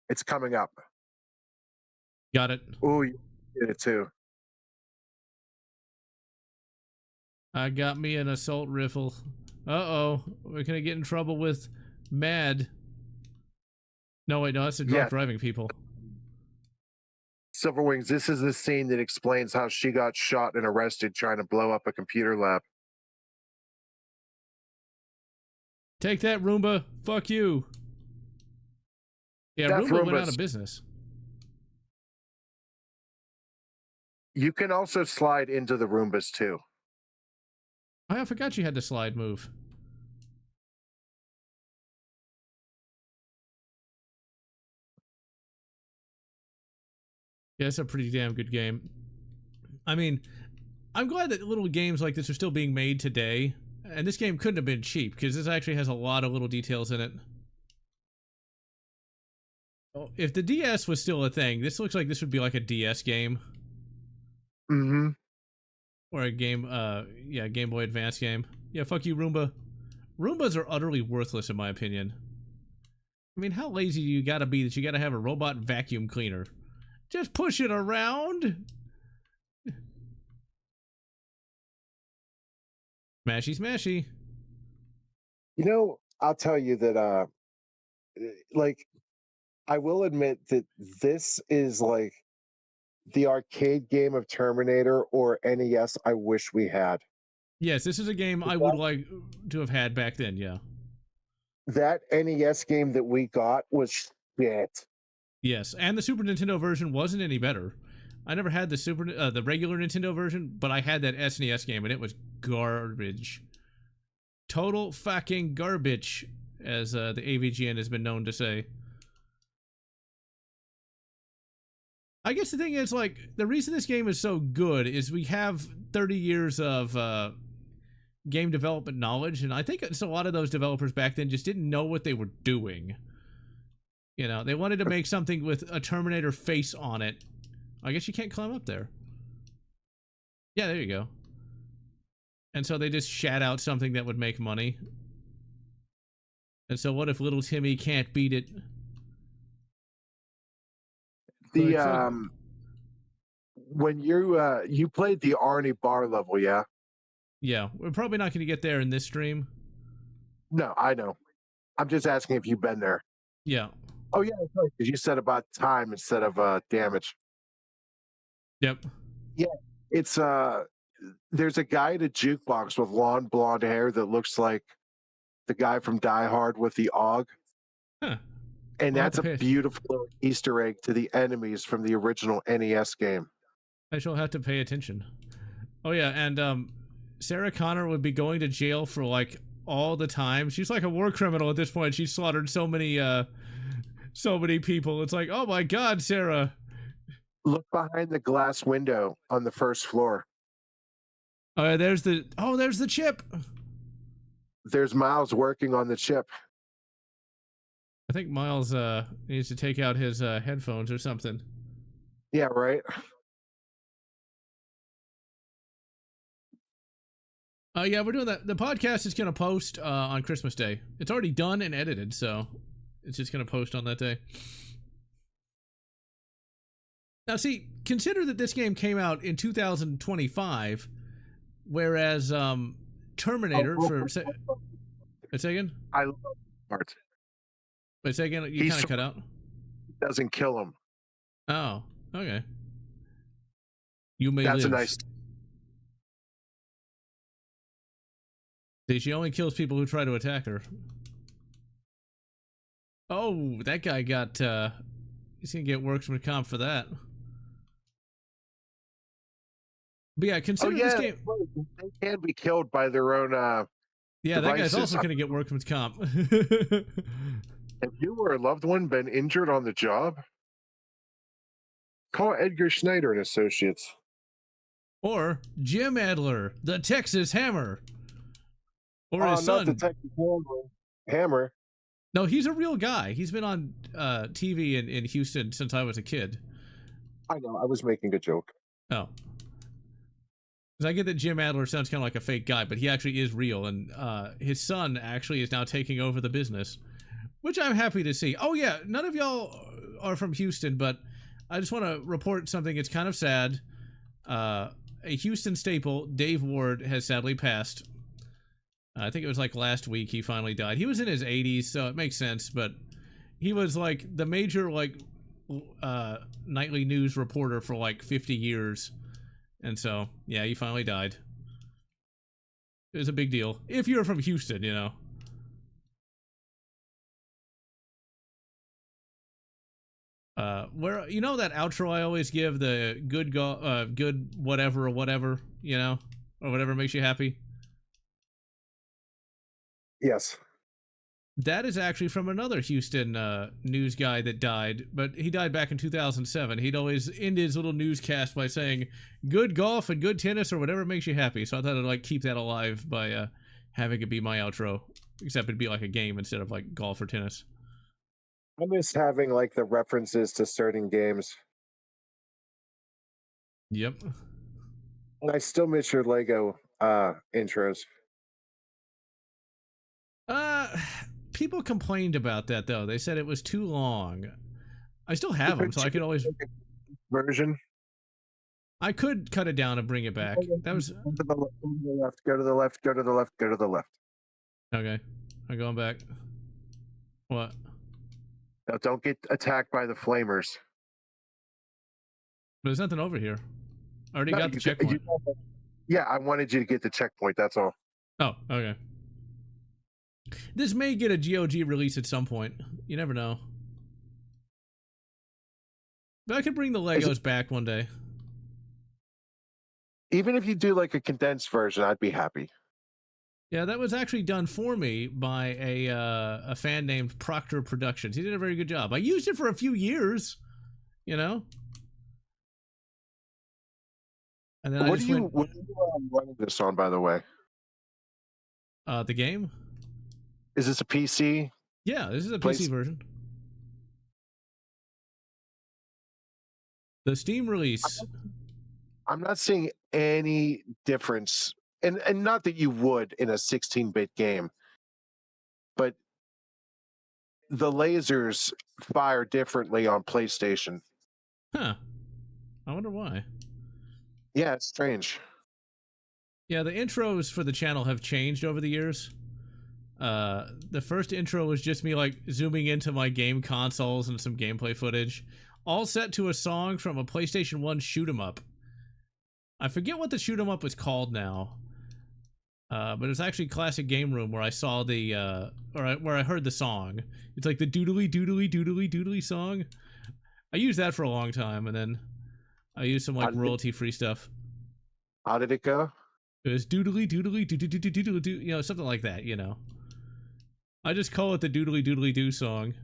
It's coming up. Got it. Oh, you did it too. I got me an assault rifle. Uh-oh. We're gonna get in trouble with MAD. No, wait, no, that's the drunk driving people. Silver Wings, this is the scene that explains how she got shot and arrested trying to blow up a computer lab. Take that, Roomba. Fuck you. Yeah, Roomba went out of business. You can also slide into the Roombas too. I forgot you had the slide move. Yeah, it's a pretty damn good game. I mean, I'm glad that little games like this are still being made today. And this game couldn't have been cheap, because this actually has a lot of little details in it. If the DS was still a thing, this looks like this would be like a DS game. Mm-hmm. Or a game, yeah, Game Boy Advance game. Yeah, fuck you, Roomba. Roombas are utterly worthless, in my opinion. I mean, how lazy do you gotta be that you gotta have a robot vacuum cleaner? Just push it around! Smashy, smashy. You know, I'll tell you that, like, I will admit that this is like the arcade game of Terminator or NES I wish we had. Yes, this is a game I would like to have had back then, yeah. That NES game that we got was shit. Yes, and the Super Nintendo version wasn't any better. I never had the regular Nintendo version, but I had that SNES game, and it was garbage. Total fucking garbage, as the AVGN has been known to say. I guess the thing is, like, the reason this game is so good is we have 30 years of game development knowledge, and I think it's a lot of those developers back then just didn't know what they were doing. You know, they wanted to make something with a Terminator face on it. I guess you can't climb up there. Yeah, there you go. And so they just shat out something that would make money. And so what if little Timmy can't beat it? The when you played the Arnie bar level, yeah? Yeah, we're probably not going to get there in this stream. No, I know. I'm just asking if you've been there. Yeah. Oh yeah, because you said about time instead of damage. Yep. Yeah, it's there's a guy at a jukebox with long blonde hair that looks like the guy from Die Hard with the AUG. Huh. And that's a beautiful Easter egg to the enemies from the original NES game. I shall have to pay attention. Oh yeah, and Sarah Connor would be going to jail for like all the time. She's like a war criminal at this point. She's slaughtered so many people. It's like, oh my god, Sarah. Look behind the glass window on the first floor. There's the chip. There's Miles working on the chip. I think Miles needs to take out his headphones or something. Yeah, right. Yeah, we're doing that. The podcast is going to post on Christmas Day. It's already done and edited, so it's just going to post on that day. Now, see, consider that this game came out in 2025, whereas Terminator Say again? I love part. Wait, say again? You kind of cut out? Doesn't kill him. Oh, okay. You may That's live. a nice. She only kills people who try to attack her. Oh, that guy got, he's gonna get workman's comp for that. But yeah, consider this game. They can be killed by their own yeah, devices. That guy's also gonna get workman's comp. If you or a loved one been injured on the job, call Edgar Schneider and Associates. Or Jim Adler, the Texas Hammer. Or his not son. the Texas Hammer. No, he's a real guy. He's been on TV in Houston since I was a kid. I know. I was making a joke. Oh. Because I get that Jim Adler sounds kind of like a fake guy, but he actually is real. And his son actually is now taking over the business, which I'm happy to see. Oh, yeah. None of y'all are from Houston, but I just want to report something. It's kind of sad. A Houston staple, Dave Ward, has sadly passed. I think it was like last week he finally died. He was in his 80s, so it makes sense, but he was like the major like nightly news reporter for like 50 years. And so, yeah, he finally died. It was a big deal. If you're from Houston, you know. Where, you know that outro I always give, the good whatever, you know, or whatever makes you happy? Yes. That is actually from another Houston news guy that died, but he died back in 2007. He'd always end his little newscast by saying, good golf and good tennis or whatever makes you happy. So I thought I'd like keep that alive by having it be my outro, except it'd be like a game instead of like golf or tennis. I miss having like the references to certain games. Yep. And I still miss your Lego intros. People complained about that though. They said it was too long. I still have them, so I could always version. I could cut it down and bring it back. That was Go to the left, go to the left, go to the left, go to the left. Okay. I'm going back. What? Now don't get attacked by the flamers. But there's nothing over here. I already got the checkpoint. Yeah, I wanted you to get the checkpoint, that's all. Oh, okay. This may get a GOG release at some point. You never know. But I could bring the Legos back one day. Even if you do like a condensed version, I'd be happy. Yeah, that was actually done for me by a fan named Proctor Productions. He did a very good job. I used it for a few years, you know? And then what are you running this on, by the way? The game? Is this a PC? Yeah, this is a PC version. The Steam release. I'm not seeing any difference, and not that you would in a 16-bit game, but the lasers fire differently on PlayStation. Huh. I wonder why. Yeah, it's strange. Yeah, the intros for the channel have changed over the years. The first intro was just me like zooming into my game consoles and some gameplay footage, all set to a song from a PlayStation 1 shoot 'em up. I forget what the shoot 'em up was called now, but it was actually Classic Game Room where I saw the where I heard the song. It's like the doodly doodly doodly doodly song. I used that for a long time, and then I used some like royalty free stuff. How did it go? It was doodly doodly doodly doodly doodly, you know, something like that, you know. I just call it the doodly doodly doo song.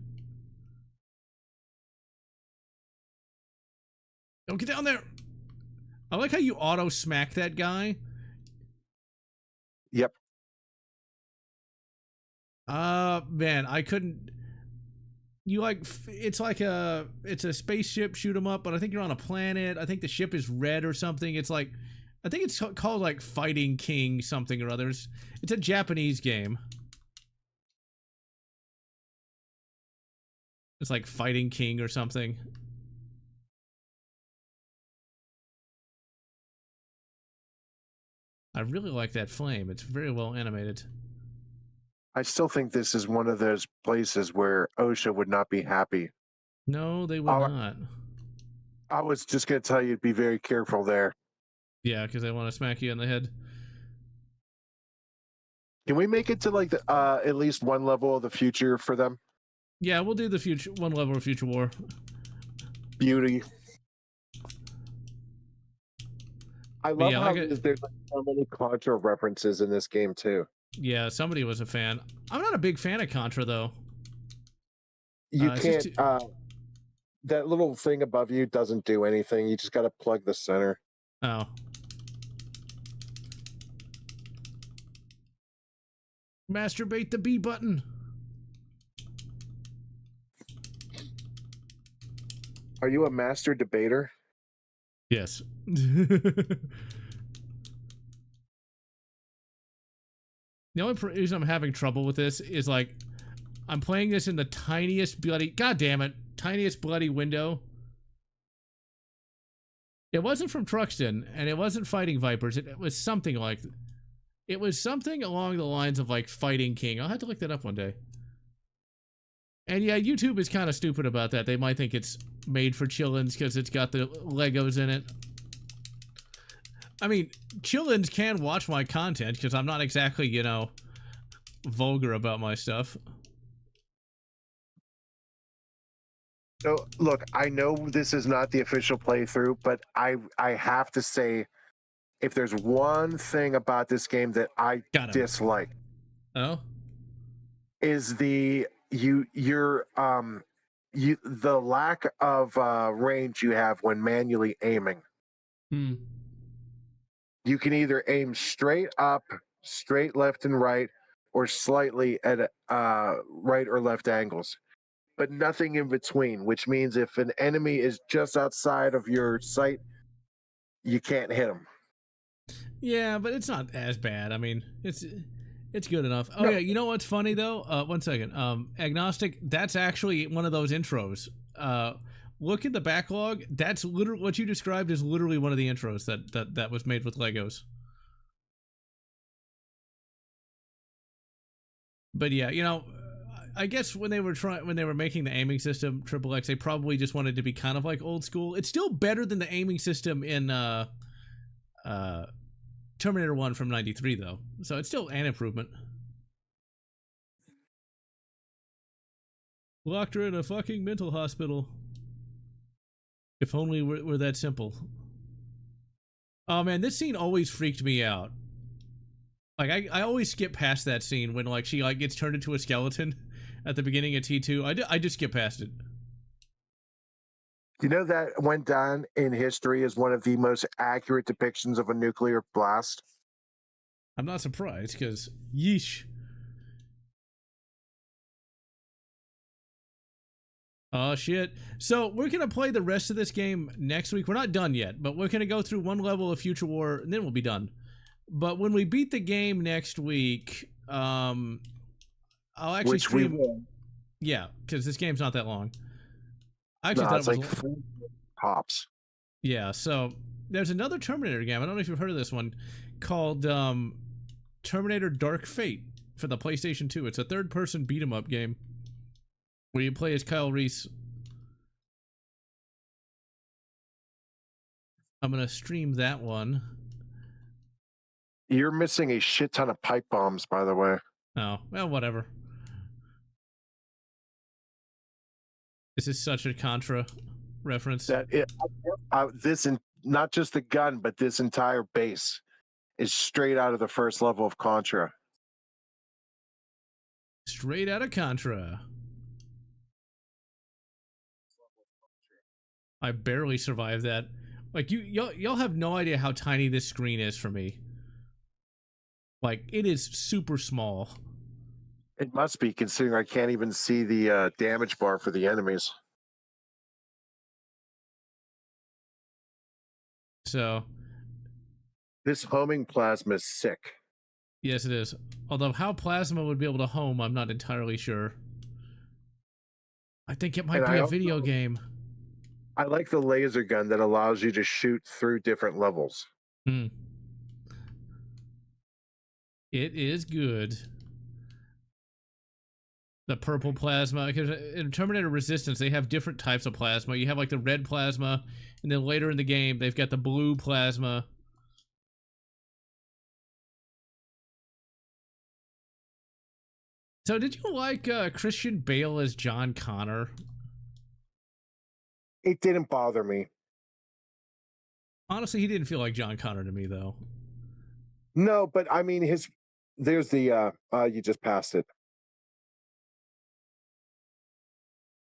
Don't get down there. I like how you auto smack that guy. Yep. Man, I couldn't. You like, it's like it's a spaceship shoot 'em up, but I think you're on a planet. I think the ship is red or something. It's like, I think it's called like Fighting King something or others. It's a Japanese game. It's like Fighting King or something. I really like that flame. It's very well animated. I still think this is one of those places where OSHA would not be happy. No, they would not. I was just going to tell you to be very careful there. Yeah, because they want to smack you in the head. Can we make it to like the, at least one level of the future for them? Yeah, we'll do the future one level of Future War. Beauty. I But love yeah, how there's like so many Contra references in this game too. yeah, somebody was a fan. I'm not a big fan of Contra though. You It's can't. just too... That little thing above you doesn't do anything. You just got to plug the center. Oh. Masturbate the B button. Are you a master debater? Yes. The only reason I'm having trouble with this is like I'm playing this in the tiniest bloody, god damn it, tiniest bloody window. It wasn't from Truxton, and it wasn't Fighting Vipers. It was something like, it was something along the lines of like Fighting King. I'll have to look that up one day. And yeah, YouTube is kind of stupid about that. They might think it's made for chillins because it's got the Legos in it. I mean, chillins can watch my content because I'm not exactly, you know, vulgar about my stuff. So, look, I know this is not the official playthrough, but I have to say, if there's one thing about this game that I dislike, is the lack of range you have when manually aiming. You can either aim straight up, straight left and right, or slightly at right or left angles, but nothing in between, which means if an enemy is just outside of your sight, you can't hit them. Yeah, but it's not as bad. I mean, it's good enough. Oh, no. Yeah, you know what's funny, though? 1 second. Agnostic, that's actually one of those intros. Look at the backlog. That's literally what you described is literally one of the intros that was made with Legos. But yeah, you know, I guess when they were making the aiming system, Triple X, they probably just wanted to be kind of like old school. It's still better than the aiming system in Terminator 1 from '93, though. So it's still an improvement. Locked her in a fucking mental hospital. If only were that simple. Oh man, this scene always freaked me out. Like I always skip past that scene when like she like gets turned into a skeleton at the beginning of T2. I just skip past it. You know that went down in history as one of the most accurate depictions of a nuclear blast? I'm not surprised, because yeesh. Oh shit. So we're gonna play the rest of this game next week. We're not done yet, but we're gonna go through one level of Future War and then we'll be done. But when we beat the game next week, I'll actually stream. We will. Yeah, because this game's not that long. I actually thought it was like tops. Yeah, so there's another Terminator game. I don't know if you've heard of this one, called Terminator Dark Fate for the PlayStation 2. It's a third-person beat-em-up game where you play as Kyle Reese. I'm gonna stream that one. You're missing a shit ton of pipe bombs, by the way. Oh, well, whatever. This is such a Contra reference. Not just the gun, but this entire base is straight out of the first level of Contra. Straight out of Contra. I barely survived that. Like y'all have no idea how tiny this screen is for me. Like it is super small. It must be, considering I can't even see the damage bar for the enemies. So this homing plasma is sick. Yes, it is. Although how plasma would be able to home, I'm not entirely sure. I think it might be a video game. I like the laser gun that allows you to shoot through different levels. It is good. The purple plasma, because in Terminator Resistance, they have different types of plasma. You have like the red plasma, and then later in the game, they've got the blue plasma. So did you like Christian Bale as John Connor? It didn't bother me. Honestly, he didn't feel like John Connor to me, though. No, but I mean, there's the, you just passed it.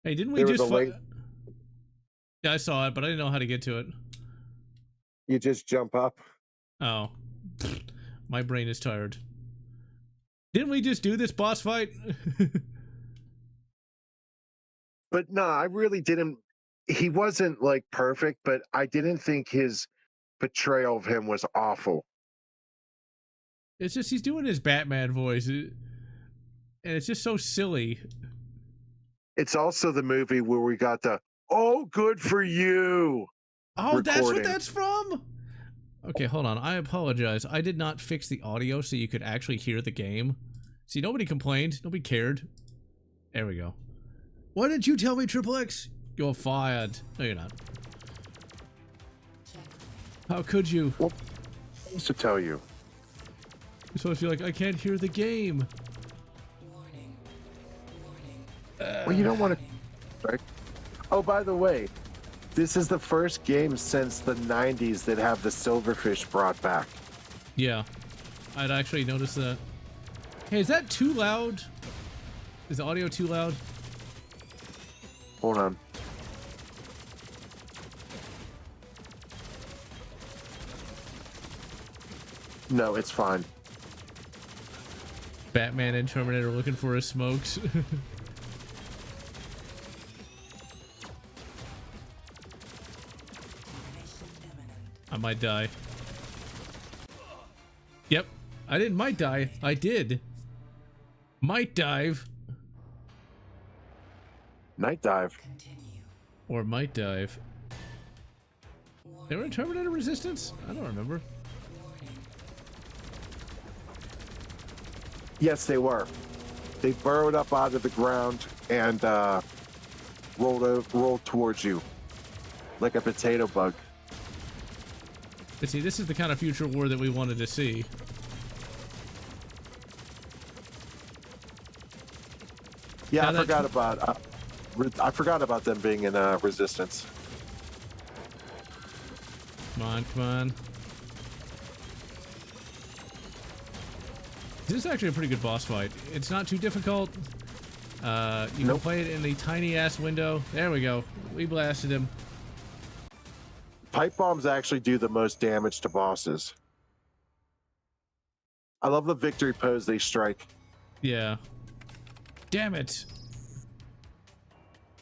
Hey, didn't we There was just... a late, Yeah, I saw it, but I didn't know how to get to it. you just jump up. Oh. My brain is tired. Didn't we just do this boss fight? But no, I really didn't. He wasn't like perfect, but I didn't think his portrayal of him was awful. It's just he's doing his Batman voice, and it's just so silly. It's also the movie where we got the "Oh, good for you." Oh, that's what recording. that's from? Okay, hold on. I apologize. I did not fix the audio so you could actually hear the game. See, nobody complained. Nobody cared. There we go. Why didn't you tell me, Triple X? You're fired. No, you're not. How could you? Well, I used to tell you. You're supposed to be like, I can't hear the game. Well, you don't want to. Right? Oh, by the way, this is the first game since the 90s that have the silverfish brought back. Yeah, I'd actually noticed that. Hey, is that too loud? Is the audio too loud? Hold on. No, it's fine. Batman and Terminator looking for his smokes. I might die. Yep. I didn't might die. I did. Might dive. Night dive. Or might dive. They were in Terminator Resistance? I don't remember. Yes, they were. They burrowed up out of the ground and rolled towards you like a potato bug. But see, this is the kind of future war that we wanted to see. Yeah, Now I that- forgot about them being in Resistance. Come on, come on. This is actually a pretty good boss fight. It's not too difficult. You can Nope. play it in the tiny ass window. There we go. We blasted him. Pipe bombs actually do the most damage to bosses. I love the victory pose they strike. Yeah. Damn it.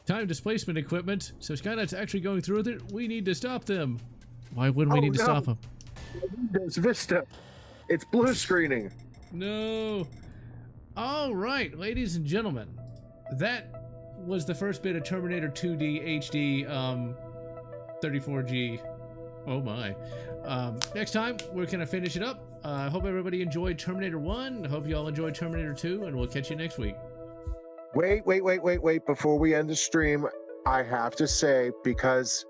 Time displacement equipment. So Skynet's actually going through with it. We need to stop them. Why wouldn't we Oh, need to no. stop them? There's Vista. It's blue screening. No. All right, ladies and gentlemen. That was the first bit of Terminator 2D HD 34G. Oh my. Next time, we're going to finish it up. I hope everybody enjoyed Terminator 1. I hope you all enjoyed Terminator 2, and we'll catch you next week. Wait. Before we end the stream, I have to say, because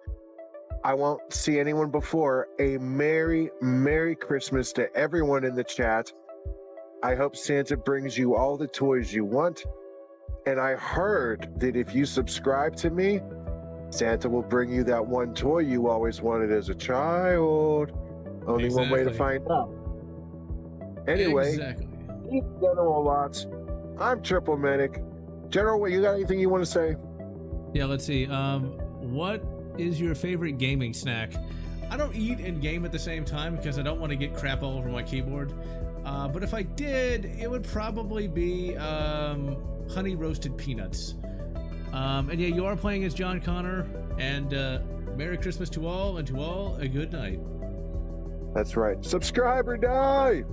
I won't see anyone before, a Merry, Merry Christmas to everyone in the chat. I hope Santa brings you all the toys you want. And I heard that if you subscribe to me, Santa will bring you that one toy you always wanted as a child. Only one way to Exactly. find out. Anyway, Exactly. General Lotz, I'm Triple Medic. General, you got anything you want to say? Yeah, let's see. What is your favorite gaming snack? I don't eat and game at the same time because I don't want to get crap all over my keyboard. But if I did, it would probably be honey roasted peanuts. And yeah, you are playing as John Connor. And Merry Christmas to all, and to all a good night. That's right. Subscribe or die!